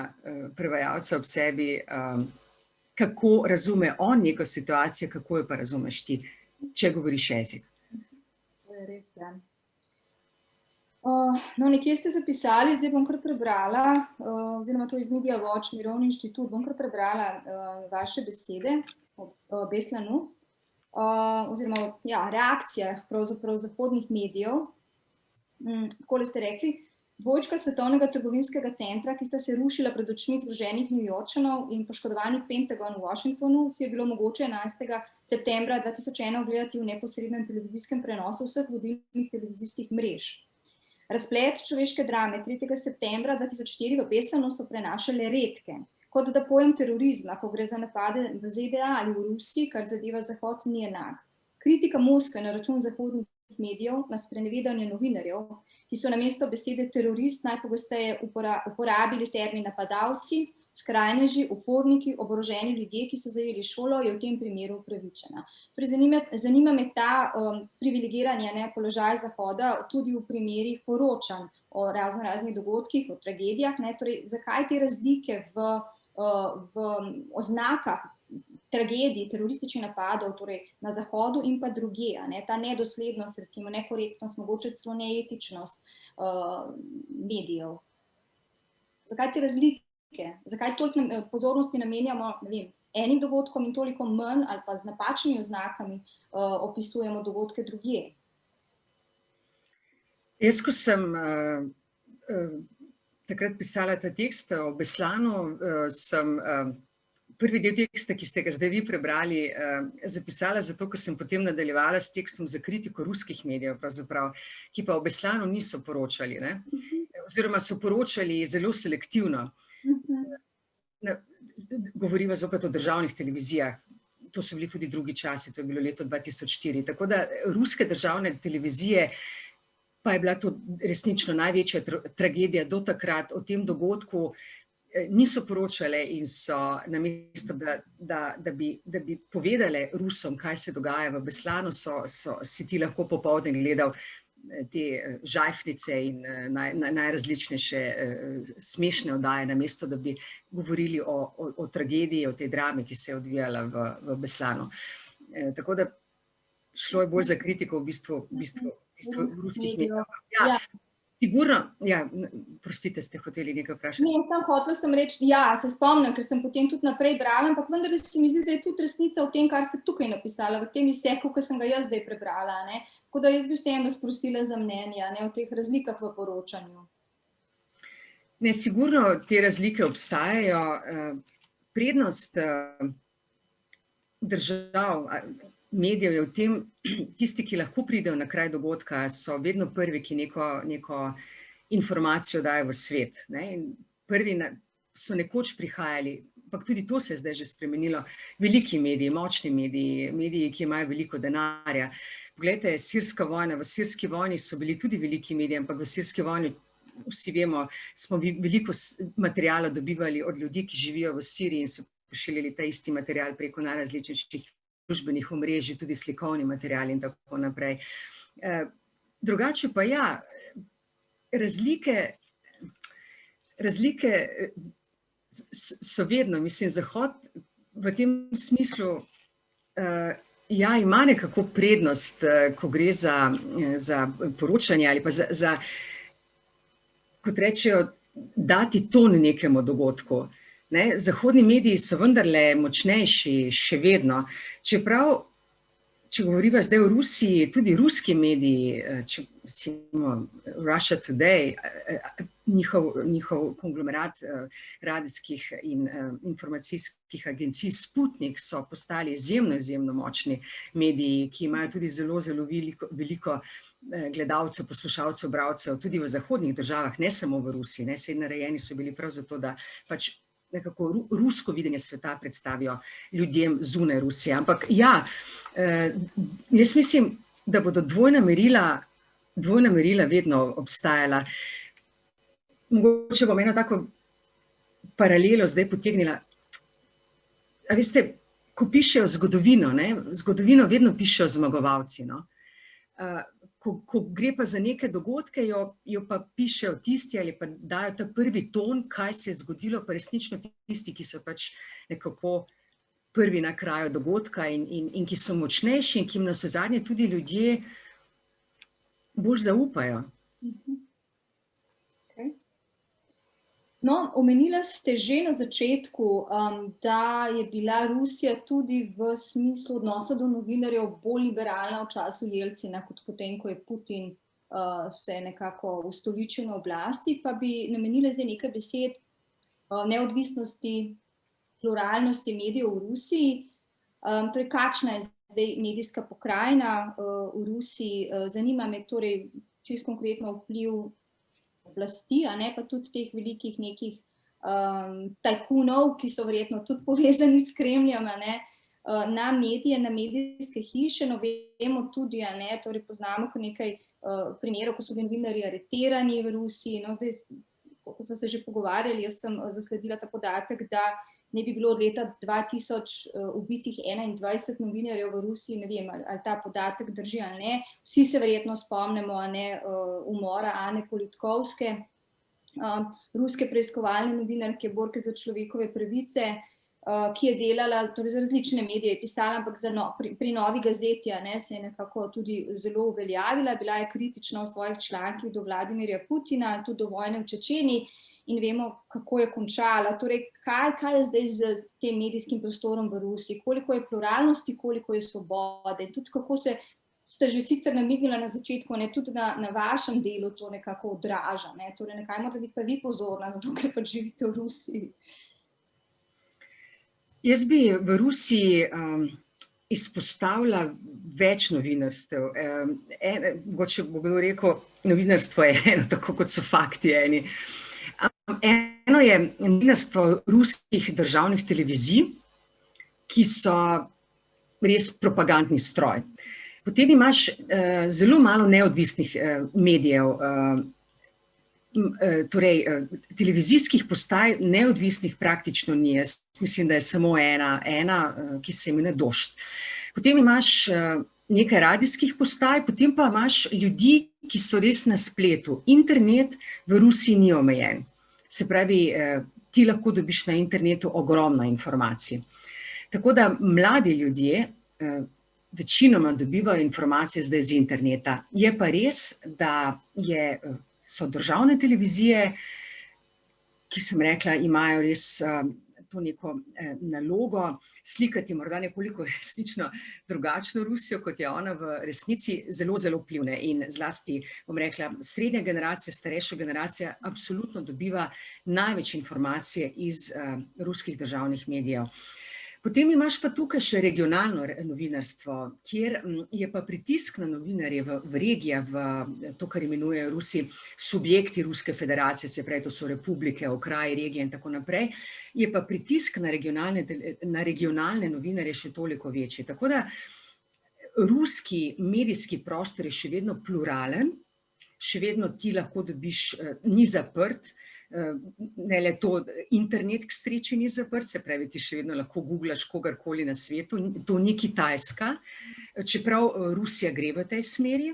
prevajalca ob sebi, kako razume on neko situacijo, kako jo pa razumeš ti, če govoriš jezik. To je res, ja. No, nekje ste zapisali, zdaj bom kar prebrala, oziroma to iz Media Watch, Mirovni inštitut, bom kar prebrala vaše besede o Beslanu, oziroma reakcijah pravzaprav zahodnih medijev. Takole ste rekli: dvojčka Svetovnega trgovinskega centra, ki sta se rušila pred očmi zgroženih Newyorčanov in poškodovani Pentagon v Washingtonu, si je bilo mogoče 11. septembra 2001 ogledati v neposrednem televizijskem prenosu vseh vodilnih televizijskih mrež. Razplet človeške drame 3. septembra 2004 v Beslanu so prenašale redke, kot da pojem terorizma, ko gre za napade v ZDA ali v Rusiji, kar zadeva Zahod, ni enak. Kritika Moskve na račun zahodnih medijev, na sprenevedanje novinarjev, ki so namesto besede terorist najpogosteje uporabili termin napadalci, skrajneži, uporniki, oboroženi ljudje, ki so zajeli šolo, je v tem primeru upravičena. Torej, zanima me ta privilegiranje položaj Zahoda tudi v primerih poročanj o raznih dogodkih, o tragedijah, torej zakaj te razlike v oznakah tragedij, terorističnih napadov, torej na Zahodu in pa drugje, ta nedoslednost, recimo nekorektnost, mogoče celo neetičnost medijev. Zakaj te razlike? Zakaj toliko pozornosti namenjamo, enim dogodkom in toliko manj ali pa z napačnimi oznakami opisujemo dogodke drugje? Jaz, ko sem takrat pisala ta tekst o Beslanu, sem prvi del teksta, ki ste ga zdaj vi prebrali, zapisala zato, ker sem potem nadaljevala s tekstom za kritiko ruskih medijev, pravzaprav, ki pa o Beslanu niso poročali, oziroma so poročali zelo selektivno. Govoriva zopet o državnih televizijah. To so bili tudi drugi časi, to je bilo leto 2004. Tako da ruske državne televizije, pa je bila to resnično največja tragedija do takrat, o tem dogodku niso poročale in so namesto, da bi povedale Rusom, kaj se dogaja v Beslanu, si ti lahko popoldne gledal te žajfnice in najrazličnejše smešne oddaje, namesto da bi govorili o tragediji, o tej drami, ki se je odvijala v Beslanu. Tako da šlo je bolj za kritiko v bistvu ruskih medijev. Ja, Ja. sigurno, ja, prostite, ste hoteli nekaj vprašati. Ne, hotela sem reči, ja, se spomnim, ker sem potem tudi naprej brala, ampak vendar se mi zdi, da je tudi resnica v tem, kar ste tukaj napisala, v tem izseku, ki sem ga jaz zdaj prebrala, ne. Tako da jaz bi vseeno sprosila za mnenje, ne, o teh razlikah v poročanju. Ne, sigurno te razlike obstajajo. Prednost držav, medijev je v tem, tisti, ki lahko pridejo na kraj dogodka, so vedno prvi, ki neko informacijo dajo v svet. Prvi so nekoč prihajali, ampak tudi to se je zdaj že spremenilo, veliki mediji, močni mediji, mediji, ki imajo veliko denarja. Poglejte, sirska vojna, v sirski vojni so bili tudi veliki mediji, ampak v sirski vojni, vsi vemo, smo veliko materijala dobivali od ljudi, ki živijo v Siriji in so pošiljali ta isti material preko najrazličnejših družbenih omrežij, tudi slikovni material in tako naprej. Drugače pa ja, razlike so vedno, mislim, Zahod v tem smislu ja, ima nekako prednost, ko gre za poročanje ali pa za kot rečejo, dati ton nekemu dogodku. Zahodni mediji so vendarle močnejši še vedno. Čeprav, če govoriva zdaj o Rusiji, tudi ruski mediji, recimo Russia Today, njihov konglomerat radijskih in informacijskih agencij Sputnik so postali izjemno močni mediji, ki imajo tudi zelo veliko gledalcev, poslušalcev, bralcev, tudi v zahodnih državah, ne samo v Rusiji. Saj narejeni so bili prav zato, da pač nekako rusko videnje sveta predstavijo ljudem zunaj Rusije. Ampak ja, jaz mislim, da bodo dvojna merila vedno obstajala. Mogoče bom eno tako paralelo zdaj potegnila. A veste, ko pišejo zgodovino, zgodovino vedno pišejo zmagovalci. Ko gre pa za neke dogodke, jo pa pišejo tisti ali pa dajo ta prvi ton, kaj se je zgodilo, pa resnično tisti, ki so pač nekako prvi na kraju dogodka in ki so močnejši in ki jim navsezadnje tudi ljudje bolj zaupajo. No, omenila ste že na začetku, da je bila Rusija tudi v smislu odnosa do novinarjev bolj liberalna v času Jelcina, kot potem, ko je Putin se nekako ustoličil na oblasti, pa bi namenila zdaj nekaj besed neodvisnosti, pluralnosti medijev v Rusiji. Torej, kakšna je zdaj medijska pokrajina v Rusiji? Zanima me torej čisto konkretno vpliv oblasti, pa tudi teh velikih nekih tajkunov, ki so verjetno tudi povezani s Kremljem, na medije, na medijske hiše. No, vemo tudi, torej poznamo nekaj primerov, ko so bili novinarji aretirani v Rusiji. No, zdaj, ko so se že pogovarjali, jaz sem zasledila ta podatek, da ne bi bilo od leta 2000 ubitih 21 novinarjev v Rusiji, ne vem, ali ta podatek drži ali ne. Vsi se verjetno spomnimo umora Ane Politkovske, ruske preiskovalne novinarke, borke za človekove pravice, ki je delala torej za različne medije, pisala, ampak pri Novi gazeti se je nekako tudi zelo uveljavila, bila je kritična v svojih člankih do Vladimirja Putina, tudi do vojne v Čečeniji. In vemo, kako je končala. Torej, kaj je zdaj z tem medijskim prostorom v Rusiji? Koliko je pluralnosti, koliko je svobode? In tudi kako ste že sicer namignila na začetku, tudi na vašem delu to nekako odraža. Torej, na kaj morate biti pa vi pozorna, zato ker pač živite v Rusiji? Jaz bi v Rusiji izpostavila več novinarstev. Mogoče bo kdo rekel, novinarstvo je eno, tako kot so fakti eni. Eno je novinarstvo ruskih državnih televizij, ki so res propagandni stroj. Potem imaš zelo malo neodvisnih medijev, torej televizijskih postaj neodvisnih praktično ni. Jaz mislim, da je samo ena, ki se imenuje Dožd. Potem imaš nekaj radijskih postaj, potem pa imaš ljudi, ki so res na spletu. Internet v Rusiji ni omejen. Se pravi, ti lahko dobiš na internetu ogromno informacij. Tako da mladi ljudje večinoma dobivajo informacije zdaj z interneta. Je pa res, da so državne televizije, ki sem rekla, imajo res to neko nalogo slikati morda nekoliko resnično drugačno Rusijo, kot je ona v resnici, zelo, zelo vplivne. In zlasti, bom rekla, srednja generacija, starejša generacija absolutno dobiva največ informacije iz ruskih državnih medijev. Potem imaš pa tukaj še regionalno novinarstvo, kjer je pa pritisk na novinarje v regijah, v to, kar imenujejo Rusi subjekti Ruske federacije, se pravi, to so republike, okraji, regije in tako naprej, je pa pritisk na regionalne novinarje še toliko večji. Tako da ruski medijski prostor je še vedno pluralen, še vedno ti lahko dobiš, ni zaprt, ne le to, internet k sreči ni zaprt, se pravi, ti še vedno lahko googlaš kogarkoli na svetu, to ni Kitajska, čeprav Rusija gre v tej smeri,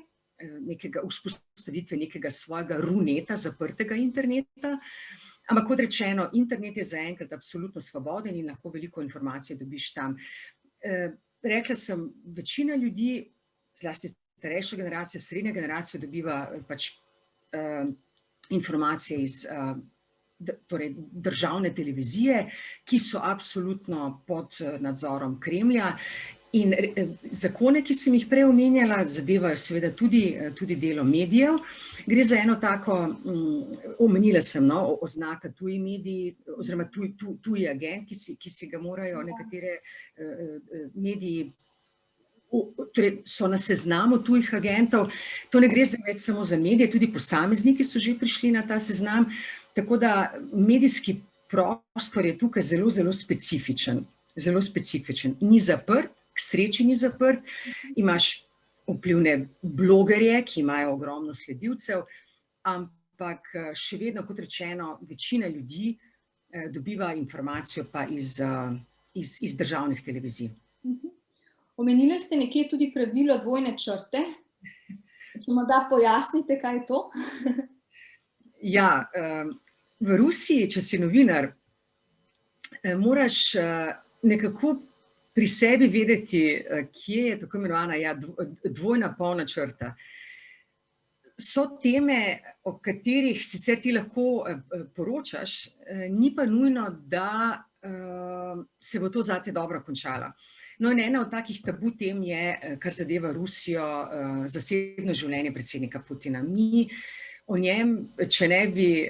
vzpostavitve nekega svojega runeta, zaprtega interneta, ampak kot rečeno, internet je zaenkrat absolutno svoboden in lahko veliko informacij dobiš tam. Rekla sem, večina ljudi, zlasti starejša generacija, srednja generacija dobiva pač informacije iz torej državne televizije, ki so absolutno pod nadzorom Kremlja. In zakone, ki sem jih prej omenjala, zadevajo seveda tudi delo medijev. Gre za eno tako, omenila sem, oznaka tuji mediji, oziroma tuji agent, ki si ga morajo nekatere mediji, torej so na seznamu tujih agentov. To ne gre več samo za medije, tudi posamezniki so že prišli na ta seznam, tako da medijski prostor je tukaj zelo, zelo specifičen. Zelo specifičen. Ni zaprt, k sreči ni zaprt, imaš vplivne blogerje, ki imajo ogromno sledilcev, ampak še vedno, kot rečeno, večina ljudi dobiva informacijo pa iz državnih televizij. Omenili ste nekje tudi pravilo dvojne črte. Če morda pojasnite, kaj je to? Ja, v Rusiji, če si novinar, moraš nekako pri sebi vedeti, kje je tako imenovana dvojna polna črta. So teme, o katerih sicer ti lahko poročaš, ni pa nujno, da se bo to zate dobro končalo. No in ena od takih tabu tem je, kar zadeva Rusijo, zasebno življenje predsednika Putina. Mi o njem, če ne bi,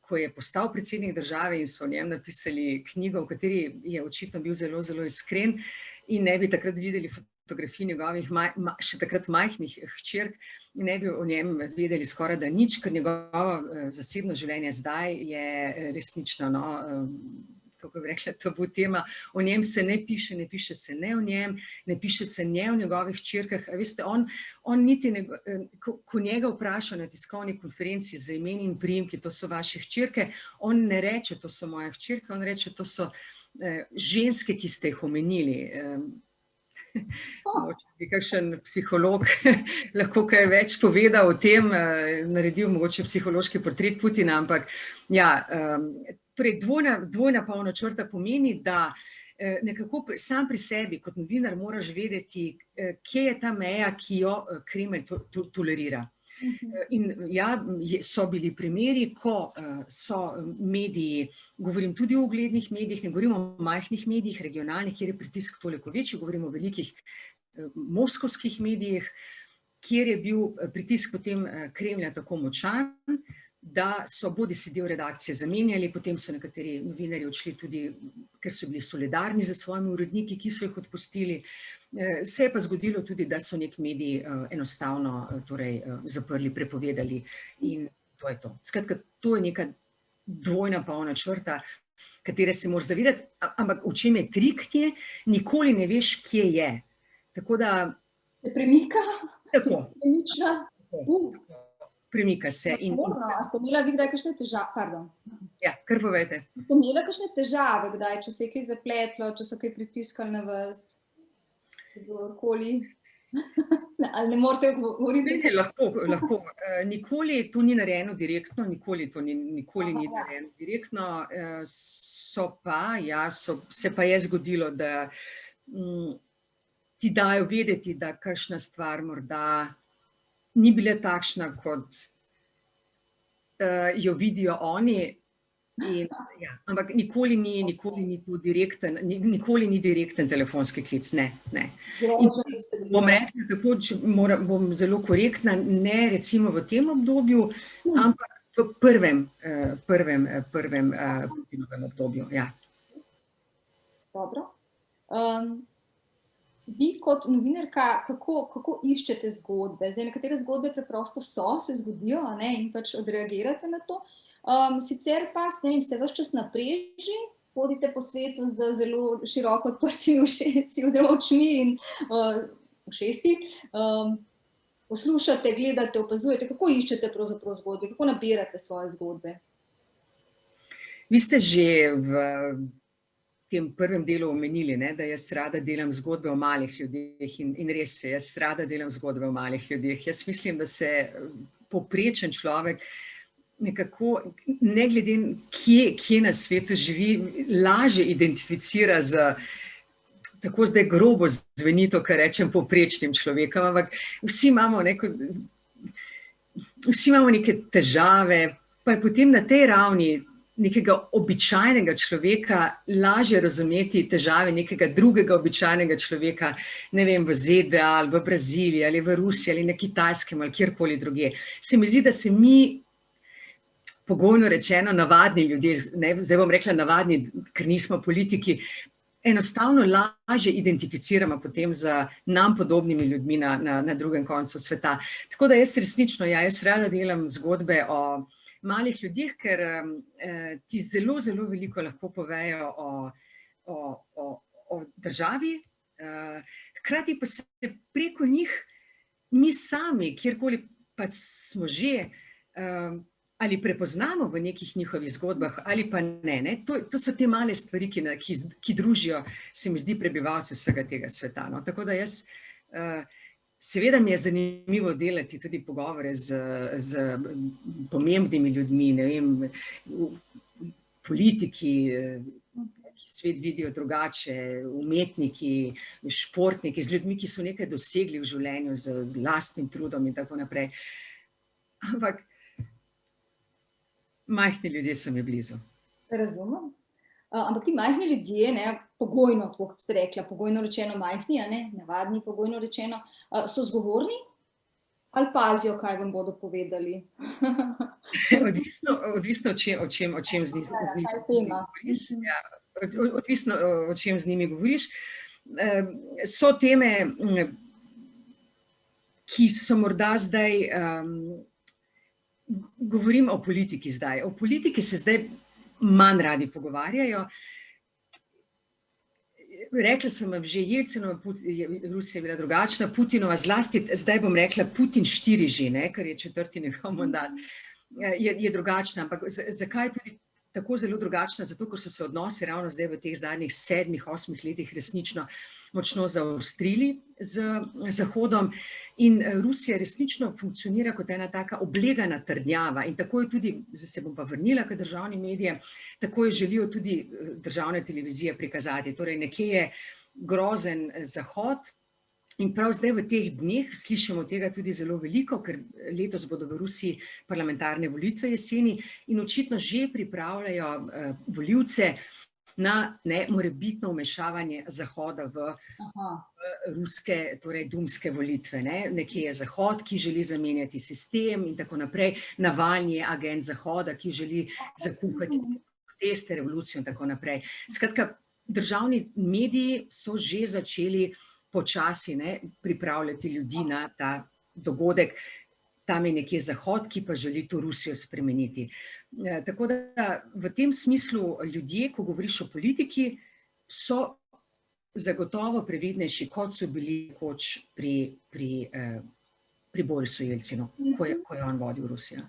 ko je postal predsednik države in so o njem napisali knjigo, v kateri je očitno bil zelo, zelo iskren, in ne bi takrat videli fotografij njegovih še takrat majhnih hčerk, ne bi o njem vedeli skoraj da nič, ker njegovo zasebno življenje zdaj je resnično, kako bi rekla, tabu tema. O njem se ne piše se ne o njem, ne piše se ne o njegovih hčerkah. Veste, on niti, ko njega vprašajo na tiskovni konferenci za imeni in priimki, to so vaše hčerke, on ne reče, to so moje hčerke, on reče, to so ženske, ki ste jih omenili. Mogoče bi kakšen psiholog lahko kaj več povedal o tem, naredil mogoče psihološki portret Putina, ampak ja, torej dvojna polna črta pomeni, da nekako sam pri sebi kot novinar moraš vedeti, kje je ta meja, ki jo Kremelj tolerira. In ja, so bili primeri, ko so mediji, govorim tudi o uglednih medijih, ne govorim o majhnih medijih, regionalnih, kjer je pritisk toliko večji, govorim o velikih moskovskih medijih, kjer je bil pritisk potem Kremlja tako močan, da so bodisi del redakcije zamenjali, potem so nekateri novinarji odšli tudi, ker so bili solidarni za svojimi uredniki, ki so jih odpustili. Se je pa zgodilo tudi, da so nek mediji enostavno zaprli, prepovedali in to je to. Skratka, to je neka dvojna polna črta, katere se moraš zavedati, ampak v čem je trik nje, nikoli ne veš, kje je. Tako da... Se premika? Tako. Premična? Premika se. A ste imela vi kdaj kakšne težave? Pardon. Ja, kar povejte. Ste imela kakšne težave kdaj, če se je kaj zapletlo, če so kaj pritiskali na vas? Kdorkoli? Ali ne morete govoriti? Ne, lahko. Nikoli to ni narejeno direktno, nikoli ni narejeno direktno. Se pa je zgodilo, da ti dajo vedeti, da kakšna stvar morda ni bila takšna, kot jo vidijo oni. Ja, ampak nikoli ni to direkten, nikoli ni direkten telefonski klic, ne. Bom rekla, tako bom zelo korektna, ne recimo v tem obdobju, ampak v prvem Putinovem obdobju, ja. Dobro. Vi kot novinarka, kako iščete zgodbe? Zdaj, nekatere zgodbe preprosto se zgodijo, in pač odreagirate na to. Sicer pa, ste ves čas na preži, hodite po svetu z zelo široko odprtimi ušesi oziroma očmi in ušesi. Poslušate, gledate, opazujete, kako iščete pravzaprav zgodbe, kako nabirate svoje zgodbe? Vi ste že v tem prvem delu omenili, da jaz rada delam zgodbe o malih ljudeh in res je, jaz rada delam zgodbe o malih ljudeh. Jaz mislim, da se povprečen človek nekako, ne glede kje na svetu živi, lažje identificira z, tako zdaj grobo zveni to, kar rečem, povprečnim človekom, ampak vsi imamo neke težave, pa je potem na tej ravni nekega običajnega človeka lažje razumeti težave nekega drugega običajnega človeka, ne vem, v ZDA ali v Braziliji ali v Rusiji ali na Kitajskem ali kjerkoli drugje. Se mi zdi, da se mi, pogojno rečeno, navadni ljudje, zdaj bom rekla navadni, ker nismo politiki, enostavno lažje identificiramo potem z nam podobnimi ljudmi na drugem koncu sveta. Tako da jaz resnično, jaz rada delam zgodbe o malih ljudeh, ker ti zelo, zelo veliko lahko povejo o državi, hkrati pa se preko njih mi sami, kjerkoli pa smo že, ali prepoznamo v nekih njihovih zgodbah, ali pa ne. To so te male stvari, ki družijo, se mi zdi, prebivalce vsega tega sveta. Tako da jaz, seveda mi je zanimivo delati tudi pogovore z pomembnimi ljudmi, ne vem, politiki, ki svet vidijo drugače, umetniki, športniki, z ljudmi, ki so nekaj dosegli v življenju z lastnim trudom in tako naprej. Ampak majhni ljudje so mi blizu. Razumem. Ampak ti majhni ljudje, pogojno, kot ste rekla, pogojno rečeno majhni, navadni, pogojno rečeno, so zgovorni ali pazijo, kaj vam bodo povedali? Odvisno, o čem z njimi govoriš. Odvisno, o čem z njimi govoriš. So teme, ki so morda zdaj, govorim o politiki zdaj, o politiki se zdaj manj radi pogovarjajo. Rekla sem vam že, Jelcinova Rusija je bila drugačna, Putinova zlasti, zdaj bom rekla Putin 4 že, ker je 4. njegov mandat, je drugačna. Ampak zakaj je tudi tako zelo drugačna? Zato, ker so se odnosi ravno zdaj v teh zadnjih 7-8 letih resnično močno zaostrili z Zahodom in Rusija resnično funkcionira kot ena taka oblegana trdnjava in tako je tudi, zdaj se bom pa vrnila k državnim medijem, tako je želijo tudi državne televizije prikazati. Torej nekje je grozen Zahod in prav zdaj v teh dneh slišimo tega tudi zelo veliko, ker letos bodo v Rusiji parlamentarne volitve jeseni in očitno že pripravljajo volivce na morebitno vmešavanje Zahoda v ruske, torej dumske volitve. Nekje je Zahod, ki želi zamenjati sistem in tako naprej. Navalni je agent Zahoda, ki želi zakuhati proteste, revolucijo in tako naprej. Skratka, državni mediji so že začeli počasi pripravljati ljudi na ta dogodek. Tam je nekje Zahod, ki pa želi to Rusijo spremeniti. Tako da v tem smislu ljudje, ko govoriš o politiki, so zagotovo previdnejši, kot so bili pri Borisu Jelcinu, ko je on vodil Rusijo.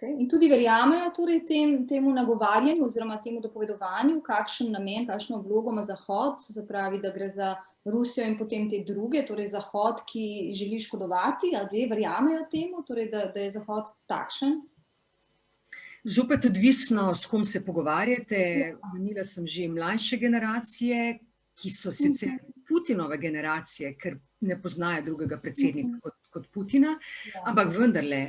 In tudi verjamejo torej temu nagovarjanju oziroma temu dopovedovanju, kakšen namen, kakšno vlogo ima Zahod, se pravi, da gre za Rusijo in potem te druge, torej Zahod, ki želi škodovati, a dve verjamejo temu, torej da je Zahod takšen? Zopet odvisno, s kom se pogovarjate. Omenila sem že mlajše generacije, ki so sicer Putinove generacije, ker ne poznajo drugega predsednika kot Putina, ampak vendarle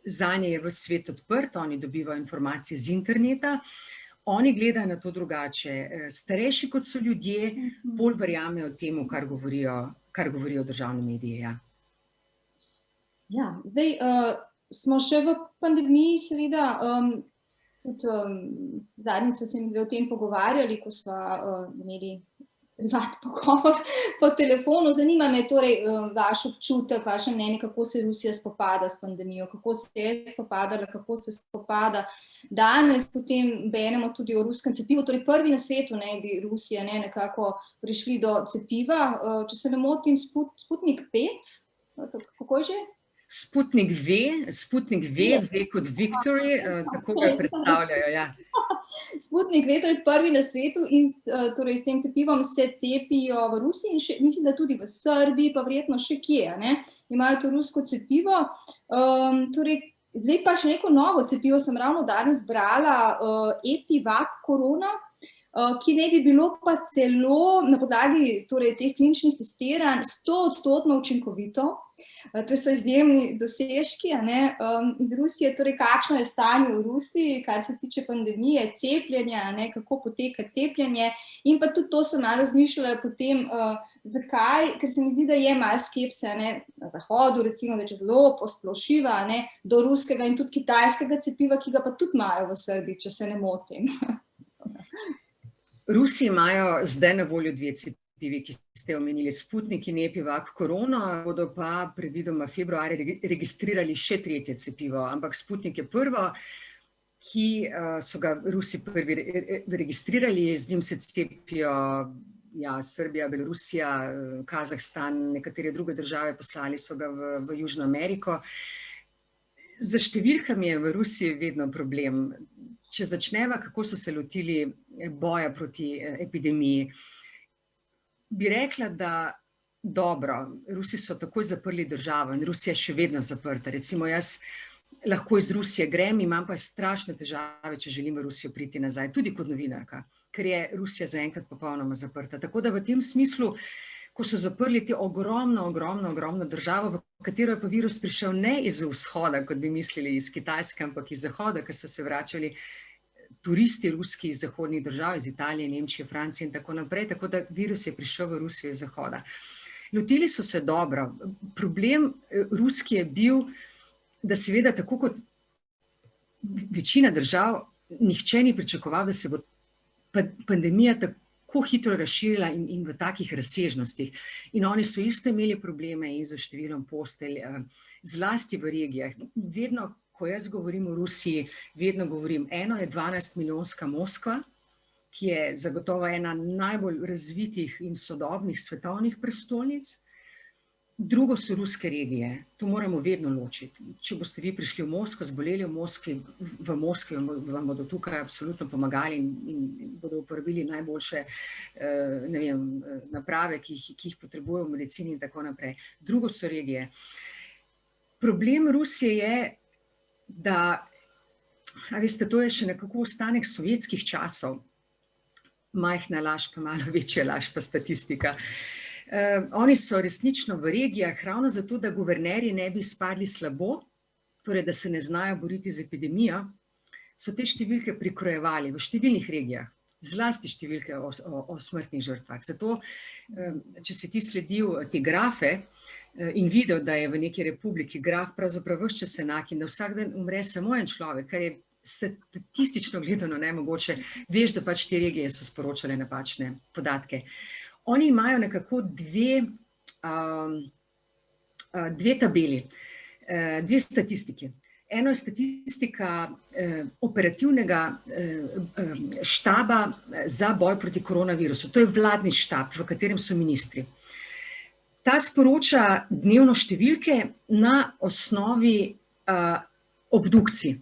zanje je ves svet odprt, oni dobivajo informacije z interneta, oni gledajo na to drugače. Starejši kot so ljudje, bolj verjamejo temu, kar govorijo državni mediji. Ja, zdaj smo še v pandemiji, seveda, tudi zadnjič smo se mi o tem pogovarjali, ko smo imeli privat pogovor po telefonu. Zanima me torej vaš občutek, vaše mnenje, kako se Rusija spopada s pandemijo, kako se je spopadala, kako se spopada danes. Potem beremo tudi o ruskem cepivu, torej prvi na svetu bi Rusija nekako prišli do cepiva. Če se ne motim, Sputnik 5, kako je že? Sputnik V kot Victory, tako ga predstavljajo, ja. Sputnik V, torej prvi na svetu in torej s tem cepivom se cepijo v Rusiji in še, mislim, da tudi v Srbiji, pa verjetno še kje, imajo to rusko cepivo. Torej, zdaj pa še neko novo cepivo sem ravno danes brala, Epivac Corona, ki ne bi bilo pa celo na podlagi torej, teh kliničnih testiranj 100% učinkovito. To so izjemni dosežki iz Rusije. Torej, kakšno je stanje v Rusiji, kar se tiče pandemije, cepljenja, kako poteka cepljenje. In pa tudi to sem malo razmišljala potem, zakaj, ker se mi zdi, da je malo skepse na Zahodu, recimo, da če zelo posplošiva do ruskega in tudi kitajskega cepiva, ki ga pa tudi imajo v Srbiji, če se ne motim. Rusi imajo zdaj na voljo dve cepivi, ki ste omenili, Sputnik in Epivac Corona, bodo pa predvidoma februarja registrirali še tretje cepivo, ampak Sputnik je prvo, ki so ga Rusi prvi registrirali, z njim se cepijo Srbija, Belorusija, Kazahstan, nekatere druge države, poslali so ga v Južno Ameriko. Za številkami je v Rusiji vedno problem. Če začneva, kako so se lotili boja proti epidemiji, bi rekla, da dobro, Rusi so takoj zaprli državo in Rusija je še vedno zaprta. Recimo jaz lahko iz Rusije grem, imam pa strašne težave, če želim v Rusijo priti nazaj, tudi kot novinarka, ker je Rusija zaenkrat popolnoma zaprta. Tako da v tem smislu, ko so zaprli te ogromno državo, v katero je pa virus prišel ne iz vzhoda, kot bi mislili, iz Kitajske, ampak iz zahoda, ker so se vračali turisti ruski iz zahodnih držav, iz Italije, Nemčije, Francije in tako naprej, tako da virus je prišel v Rusijo iz zahoda. Lotili so se dobro. Problem ruski je bil, da seveda tako kot večina držav, nihče ni pričakoval, da se bo pandemija tako hitro razširila in v takih razsežnostih. In oni so isto imeli probleme in z številom postelj, zlasti v regijah. Vedno, ko jaz govorim o Rusiji, vedno govorim, eno je 12-milijonska Moskva, ki je zagotovo ena najbolj razvitih in sodobnih svetovnih prestolnic. Drugo so ruske regije. To moramo vedno ločiti. Če boste vi prišli v Moskvo, zboleli v Moskvi vam bodo tukaj absolutno pomagali in bodo uporabili najboljše naprave, ki jih potrebujejo v medicini in tako naprej. Drugo so regije. Problem Rusije je, da, veste, to je še nekako ostanek sovjetskih časov. Majhna laž, pa malo večja laž, pa statistika. Oni so resnično v regijah ravno zato, da guvernerji ne bi izpadli slabo, torej da se ne znajo boriti z epidemijo, so te številke prikrojevali v številnih regijah, zlasti številke o smrtnih žrtvah. Zato, če si ti sledil te grafe in videl, da je v neki republiki graf pravzaprav ves čas enak in da vsak dan umre samo en človek, kar je statistično gledano nemogoče, veš, da pač te regije so sporočale napačne podatke. Oni imajo nekako dve tabeli, dve statistiki. Eno je statistika operativnega štaba za boj proti koronavirusu. To je vladni štab, v katerem so ministri. Ta sporoča dnevno številke na osnovi obdukcij.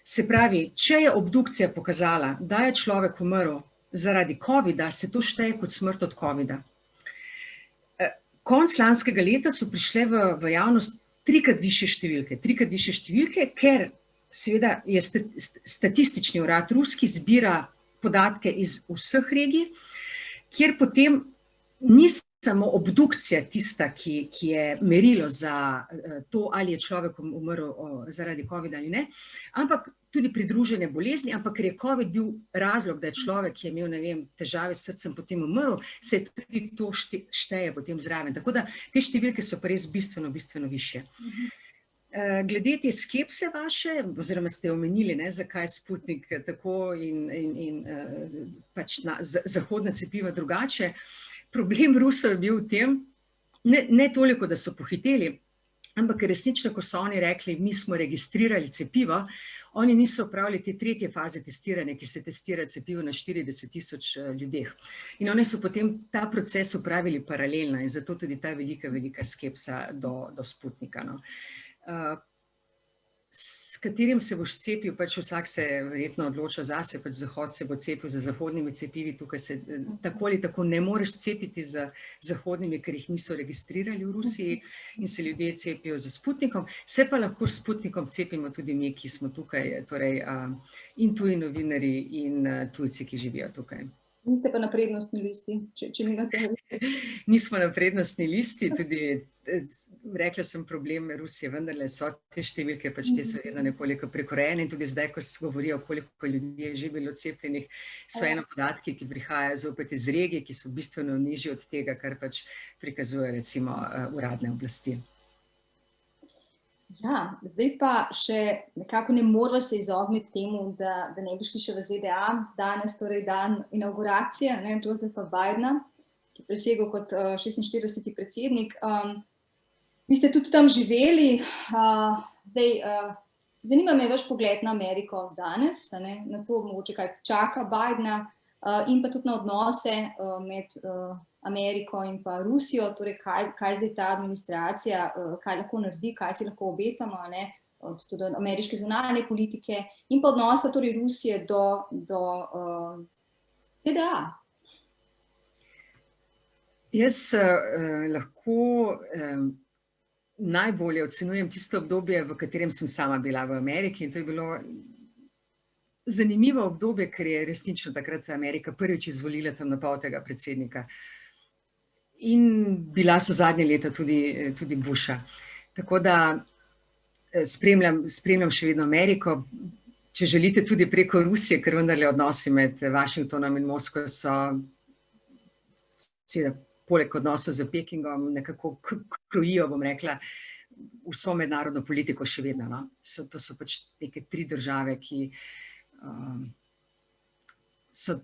Se pravi, če je obdukcija pokazala, da je človek umrl zaradi covida, se to šteje kot smrt od covida. Konec lanskega leta so prišle v javnost trikrat višje številke, ker seveda je statistični urad ruski zbira podatke iz vseh regij, kjer potem ni samo obdukcija tista, ki je merilo za to, ali je človek umrl zaradi COVID ali ne, ampak tudi pridružene bolezni, ampak ker je COVID bil razlog, da je človek, ki je imel, ne vem, težave s srcem, potem umrl, se tudi to šteje potem zraven. Tako da te številke so pa res bistveno višje. Glede te skepse vaše, oziroma ste omenili, zakaj Sputnik tako in pač zahodna cepiva drugače. Problem Rusov je bil v tem, ne toliko, da so pohiteli, ampak resnično, ko so oni rekli, mi smo registrirali cepivo, oni niso opravili te tretje faze testiranja, ki se testira cepivo na 40.000 ljudeh. In oni so potem ta proces opravili paralelno in zato tudi ta velika skepsa do Sputnika. S katerim se boš cepil, pač vsak se verjetno odloča zase, pač Zahod se bo cepil z zahodnimi cepivi, tukaj se tako ali tako ne moreš cepiti z zahodnimi, ker jih niso registrirali v Rusiji in se ljudje cepijo z Sputnikom. Se pa lahko s Sputnikom cepimo tudi mi, ki smo tukaj, torej in tuji novinarji in tujci, ki živijo tukaj. Niste pa na prednostni listi, če ni na tej listi. Nismo na prednostni listi, tudi rekla sem problem Rusije, vendarle so te številke, pač te so vedno nekoliko prekrojene in tudi zdaj, ko se govorijo, koliko ljudi je že bilo cepljenih, so eno podatki, ki prihajajo zopet iz regij, ki so bistveno nižji od tega, kar pač prikazujejo recimo uradne oblasti. Ja, zdaj pa še nekako ne moramo se izogniti temu, da ne bi šli še v ZDA. Danes, torej dan inauguracije, Josepha Bidena, ki je prisegel kot 46. predsednik. Vi ste tudi tam živeli. Zdaj, zanima me vaš pogled na Ameriko danes, na to mogoče kaj čaka Bidena in pa tudi na odnose med Ameriko in pa Rusijo, torej kaj zdaj ta administracija, kaj lahko naredi, kaj si lahko obetamo, tudi od ameriške zunanje politike in pa odnosa torej Rusije do ZDA. Jaz lahko najbolje ocenujem tisto obdobje, v katerem sem sama bila v Ameriki in to je bilo zanimivo obdobje, ker je resnično takrat Amerika prvič izvolila temnopoltega predsednika. In bila so zadnje leta tudi Busha. Tako da spremljam še vedno Ameriko, če želite tudi preko Rusije, ker vendarle odnosi med Washingtonom in Moskvo so seveda poleg odnosov z Pekingom nekako krojijo, bom rekla, vso mednarodno politiko še vedno. To so pač neke tri države, ki so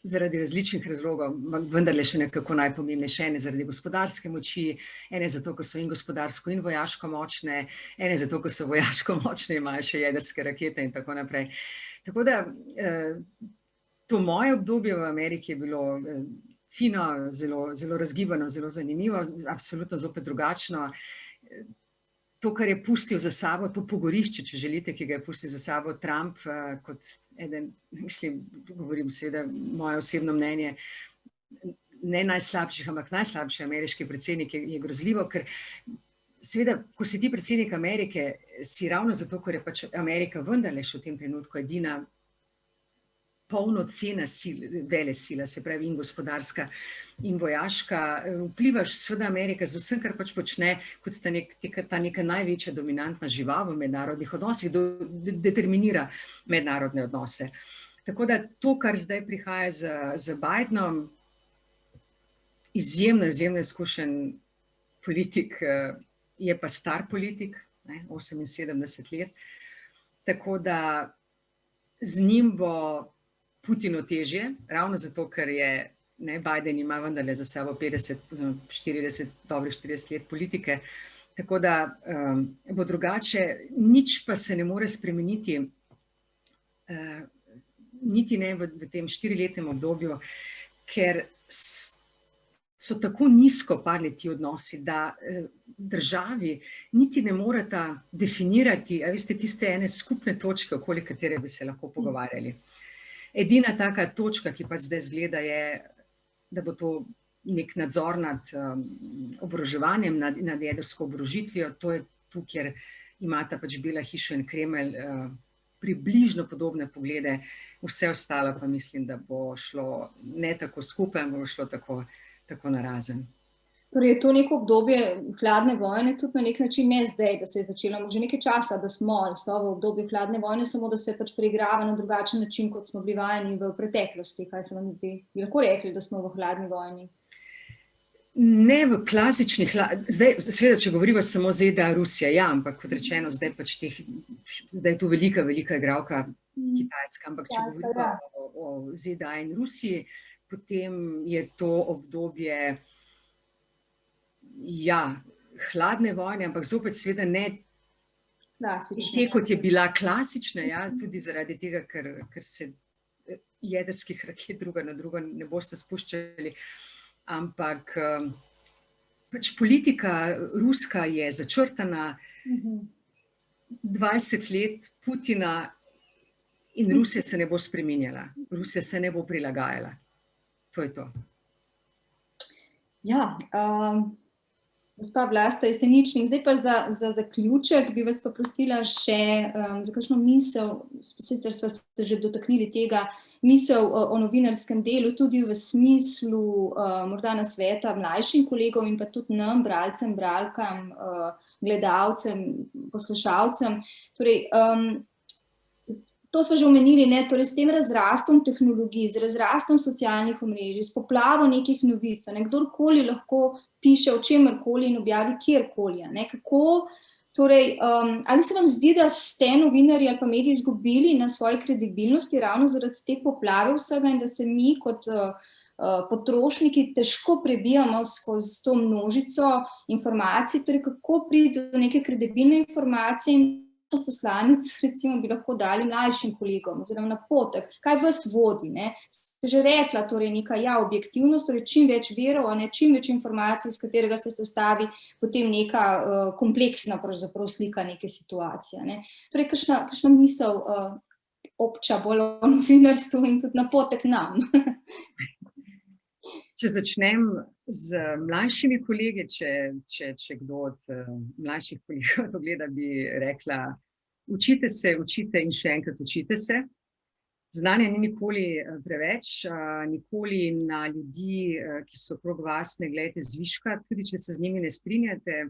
zaradi različnih razlogov, vendarle še nekako najpomembnejše, ene zaradi gospodarske moči, ene zato, ker so in gospodarsko in vojaško močne, ene zato, ker so vojaško močne, imajo še jedrske rakete in tako naprej. Tako da to moje obdobje v Ameriki je bilo fino, zelo razgibano, zelo zanimivo, absolutno zopet drugačno. To, kar je pustil za sabo, to pogorišče, če želite, ki ga je pustil za sabo Trump, kot eden, mislim, govorim seveda moje osebno mnenje, ne najslabših, ampak najslabši ameriški predsednik je grozljivo, ker seveda, ko si ti predsednik Amerike, si ravno zato, ker je pač Amerika vendarle še v tem trenutku edina polnocena velesila, se pravi in gospodarska in vojaška, vplivaš seveda Amerika z vsem, kar pač počne, kot ta neka največja dominantna žival v mednarodnih odnosih, determinira mednarodne odnose. Tako da to, kar zdaj prihaja z Bidenom, izjemno izkušen politik, je pa star politik, 78 let, tako da z njim bo Putinu težje, ravno zato, ker je Biden ima vendarle za sabo dobrih 40 let politike, tako da bo drugače, nič pa se ne more spremeniti, niti ne v tem 4-letnem obdobju, ker so tako nizko padli ti odnosi, da državi niti ne moreta definirati, a veste, tiste ene skupne točke, okoli katere bi se lahko pogovarjali. Edina taka točka, ki pa zdaj zgleda, je, da bo to nek nadzor nad oboroževanjem, nad jedrsko oborožitvijo. To je tu, kjer imata pač Bela hiša in Kremelj približno podobne poglede, vse ostalo pa mislim, da bo šlo ne tako skupaj, bo šlo tako narazen. Torej je to neko obdobje hladne vojne tudi na nek način, ne zdaj, da se je začelo že nekaj časa, da so v obdobju hladne vojne, samo da se pač preigrava na drugačen način, kot smo bili vajeni v preteklosti. Kaj se vam zdi? Bi lahko rekli, da smo v hladni vojni? Ne v klasični zdaj, seveda, če govorimo samo ZDA, Rusija, ja, ampak kot rečeno, zdaj je tu velika igralka Kitajska, ampak če govorimo o ZDA in Rusiji, potem je to obdobje hladne vojne, ampak zopet seveda ne te, kot je bila klasična, tudi zaradi tega, ker se jedrskih raket druga na drugo ne boste spuščali, ampak pač politika ruska je začrtana, 20 let Putina in Rusija se ne bo spreminjala, Rusija se ne bo prilagajala. To je to. Ja, gospa Vlasta Jeseničnik, zdaj pa za zaključek bi vas pa prosila še za kakšno misel, sicer sva se že dotaknili tega, misel o novinarskem delu, tudi v smislu morda nasveta mlajšim kolegov in pa tudi nam, bralcem, bralkam, gledalcem, poslušalcem. Torej, to smo že omenili, torej s tem razrastom tehnologij, z razrastom socialnih omrežij, s poplavo nekih novic, kdorkoli lahko piše o čemerkoli in objavi kjerkoli. Kako, torej, ali se vam zdi, da ste novinarji ali pa mediji izgubili na svoji kredibilnosti ravno zaradi te poplave vsega in da se mi kot potrošniki težko prebijamo skozi to množico informacij, torej kako priti do neke kredibilne informacije in poslanic, recimo, bi lahko dali mlajšim kolegom, oziroma napotek, kaj vas vodi, Ste že rekla, torej neka objektivnost, torej čim več virov, čim več informacij, iz katerega se sestavi potem neka kompleksna pravzaprav slika neke situacije. Torej, kakšna misel obča bolj o novinarstvu in tudi napotek nam? Če začnem z mlajšimi kolegi, če kdo od mlajših kolegov to gleda, bi rekla, učite se, učite in še enkrat učite se. Znanja ni nikoli preveč, nikoli na ljudi, ki so okrog vas, ne gledajte zviška, tudi če se z njimi ne strinjate.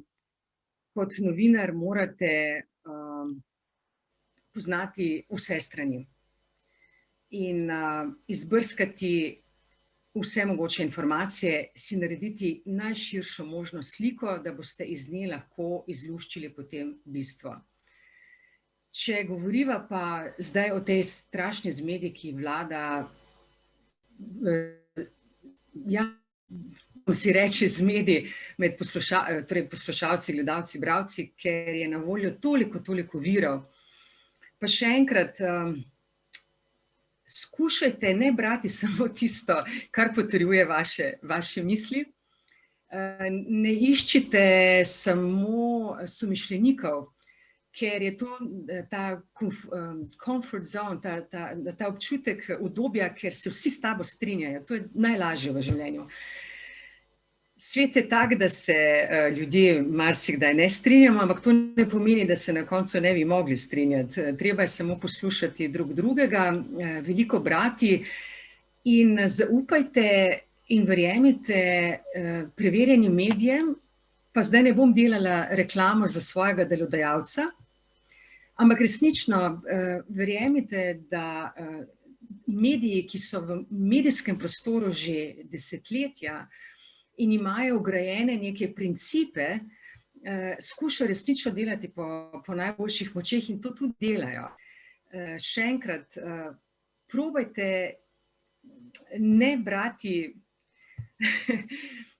Kot novinar morate poznati vse strani in izbrskati vse mogoče informacije, si narediti najširšo možno sliko, da boste iz nje lahko izluščili potem bistvo. Če govoriva pa zdaj o tej strašni zmedi, ki vlada, si reče zmedi med poslušalci, gledalci, bralci, ker je na voljo toliko virov. Pa še enkrat, skušajte ne brati samo tisto, kar potrjuje vaše misli. Ne iščite samo somišljenikov, ker je to ta comfort zone, ta občutek udobja, ker se vsi s tabo strinjajo. To je najlažje v življenju. Svet je tak, da se ljudje marsikdaj ne strinjamo, ampak to ne pomeni, da se na koncu ne bi mogli strinjati. Treba je samo poslušati drug drugega, veliko brati in zaupajte in verjemite preverjenim medijem, pa zdaj ne bom delala reklamo za svojega delodajalca, ampak resnično verjemite, da mediji, ki so v medijskem prostoru že desetletja, in imajo vgrajene neke principe, skušajo resnično delati po najboljših močeh in to tudi delajo. Še enkrat, probajte ne brati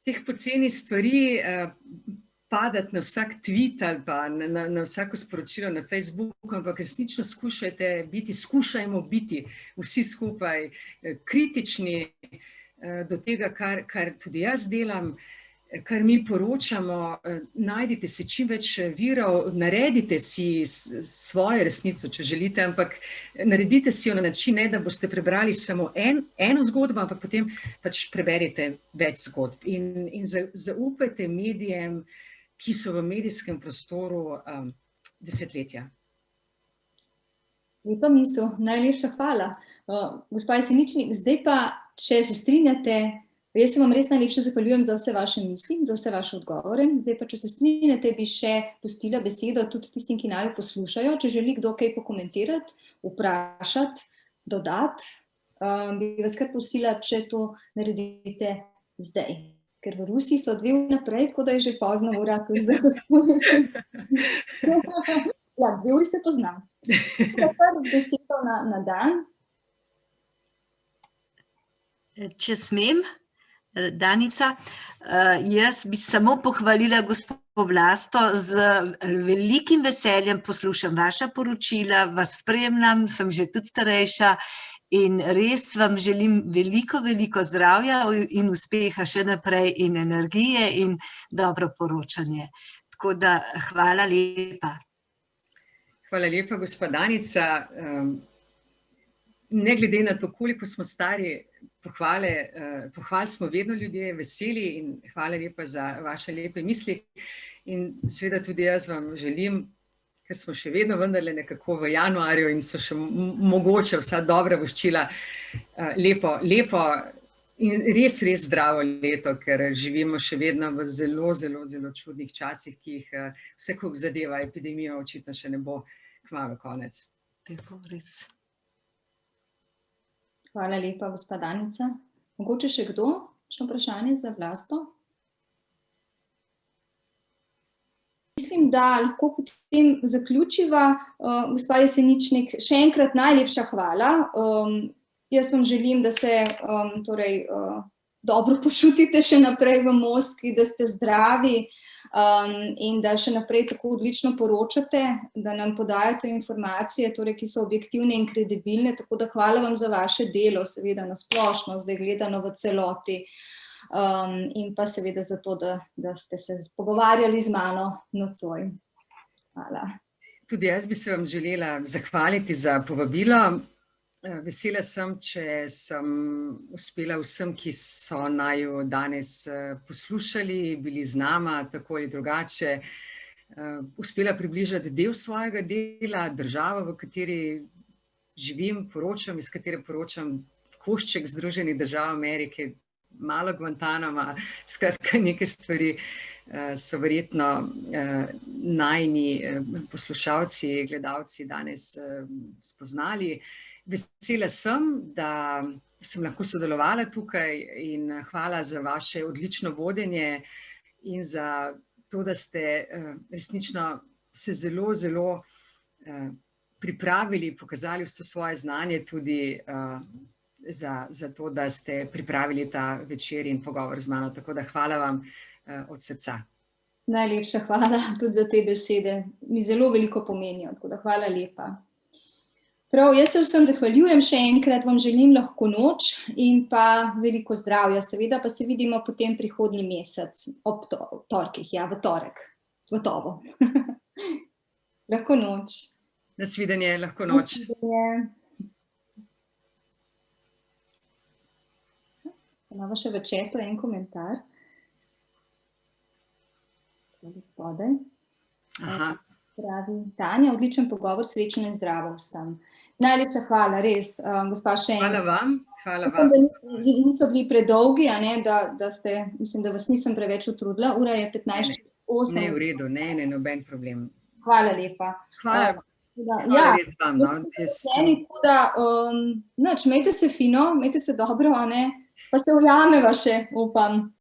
teh poceni stvari, padati na vsak tweet ali pa na vsako sporočilo na Facebooku, ampak resnično skušajmo biti vsi skupaj kritični do tega, kar tudi jaz delam, kar mi poročamo. Najdite si čim več virov, naredite si svojo resnico, če želite, ampak naredite si jo na način, ne da boste prebrali samo eno zgodbo, ampak potem pač preberite več zgodb. In zaupajte medijem, ki so v medijskem prostoru desetletja. Lepa misel, najlepša hvala. Gospa Jeseničnik, zdaj pa, če se strinjate, jaz se vam res najlepše zahvaljujem za vse vaše misli, za vse vaše odgovore. Zdaj pa, če se strinjate, bi še pustila besedo tudi tistim, ki naju poslušajo. Če želi kdo kaj pokomentirati, vprašati, dodati, bi vas kar prosila, če to naredite zdaj. Ker v Rusiji so 2 uri naprej, tako da je že pozna ura tudi za gospodine. Ja, 2 uri se poznam. Z besedo na dan. Če smem, Danica, jaz bi samo pohvalila gospo Vlasto, z velikim veseljem poslušam vaša poročila, vas spremljam, sem že tudi starejša in res vam želim veliko zdravja in uspeha še naprej in energije in dobro poročanje. Tako da hvala lepa. Hvala lepa, gospa Danica. Ne glede na to, koliko smo stari, pohval smo vedno ljudje veseli in hvala lepa za vaše lepe misli. In seveda tudi jaz vam želim, ker smo še vedno vendarle nekako v januarju in so še mogoče vsa dobra voščila, lepo in res zdravo leto, ker živimo še vedno v zelo čudnih časih, ki jih vse, koliko zadeva epidemijo, očitno še ne bo kmalu konec. Tako, res. Hvala lepa, gospa Danica. Mogoče še kdo? Še vprašanje za Vlasto? Mislim, da lahko potem zaključiva. Gospa Jeseničnik, še enkrat najlepša hvala. Jaz vam želim, da se dobro počutite še naprej v Moskvi, da ste zdravi in da še naprej tako odlično poročate, da nam podajate informacije, ki so objektivne in kredibilne, tako da hvala vam za vaše delo, seveda na splošno, zdaj gledano v celoti in pa seveda za to, da ste se pogovarjali z mano nocoj. Hvala. Tudi jaz bi se vam želela zahvaliti za povabilo. Vesela sem, če sem uspela vsem, ki so naju danes poslušali, bili z nama, tako ali drugače, uspela približati del svojega dela, državo, v kateri živim, poročam, iz katere poročam, košček Združenih držav Amerike, malo Guantanama, skratka neke stvari so verjetno najini poslušalci, gledalci danes spoznali. Vesela sem, da sem lahko sodelovala tukaj in hvala za vaše odlično vodenje in za to, da ste resnično se zelo pripravili, pokazali vse svoje znanje tudi za to, da ste pripravili ta večer in pogovor z mano. Tako da hvala vam od srca. Najlepša hvala tudi za te besede. Mi zelo veliko pomenijo, tako da hvala lepa. Prav, jaz se vsem zahvaljujem še enkrat, vam želim lahko noč in pa veliko zdravja. Seveda pa se vidimo potem prihodnji mesec, ob torkih, ja, v torek. Gotovo. Lahko noč. Nasvidenje, lahko noč. Nasvidenje. Imamo še v chatu en komentar. Spodaj. Aha. Pravi Tanja, odličen pogovor, srečno in zdravo vsem. Najlepša hvala, res, gospa še enkrat. Hvala vam. Hvala vam. Da niso bili predolgi, da ste, mislim, da vas nisem preveč utrudila. Ura je 15:08. Ne, v redu, ne, noben problem. Hvala lepa. Hvala res vam. Imejte se fino, imejte se dobro, pa se ujameva še, upam.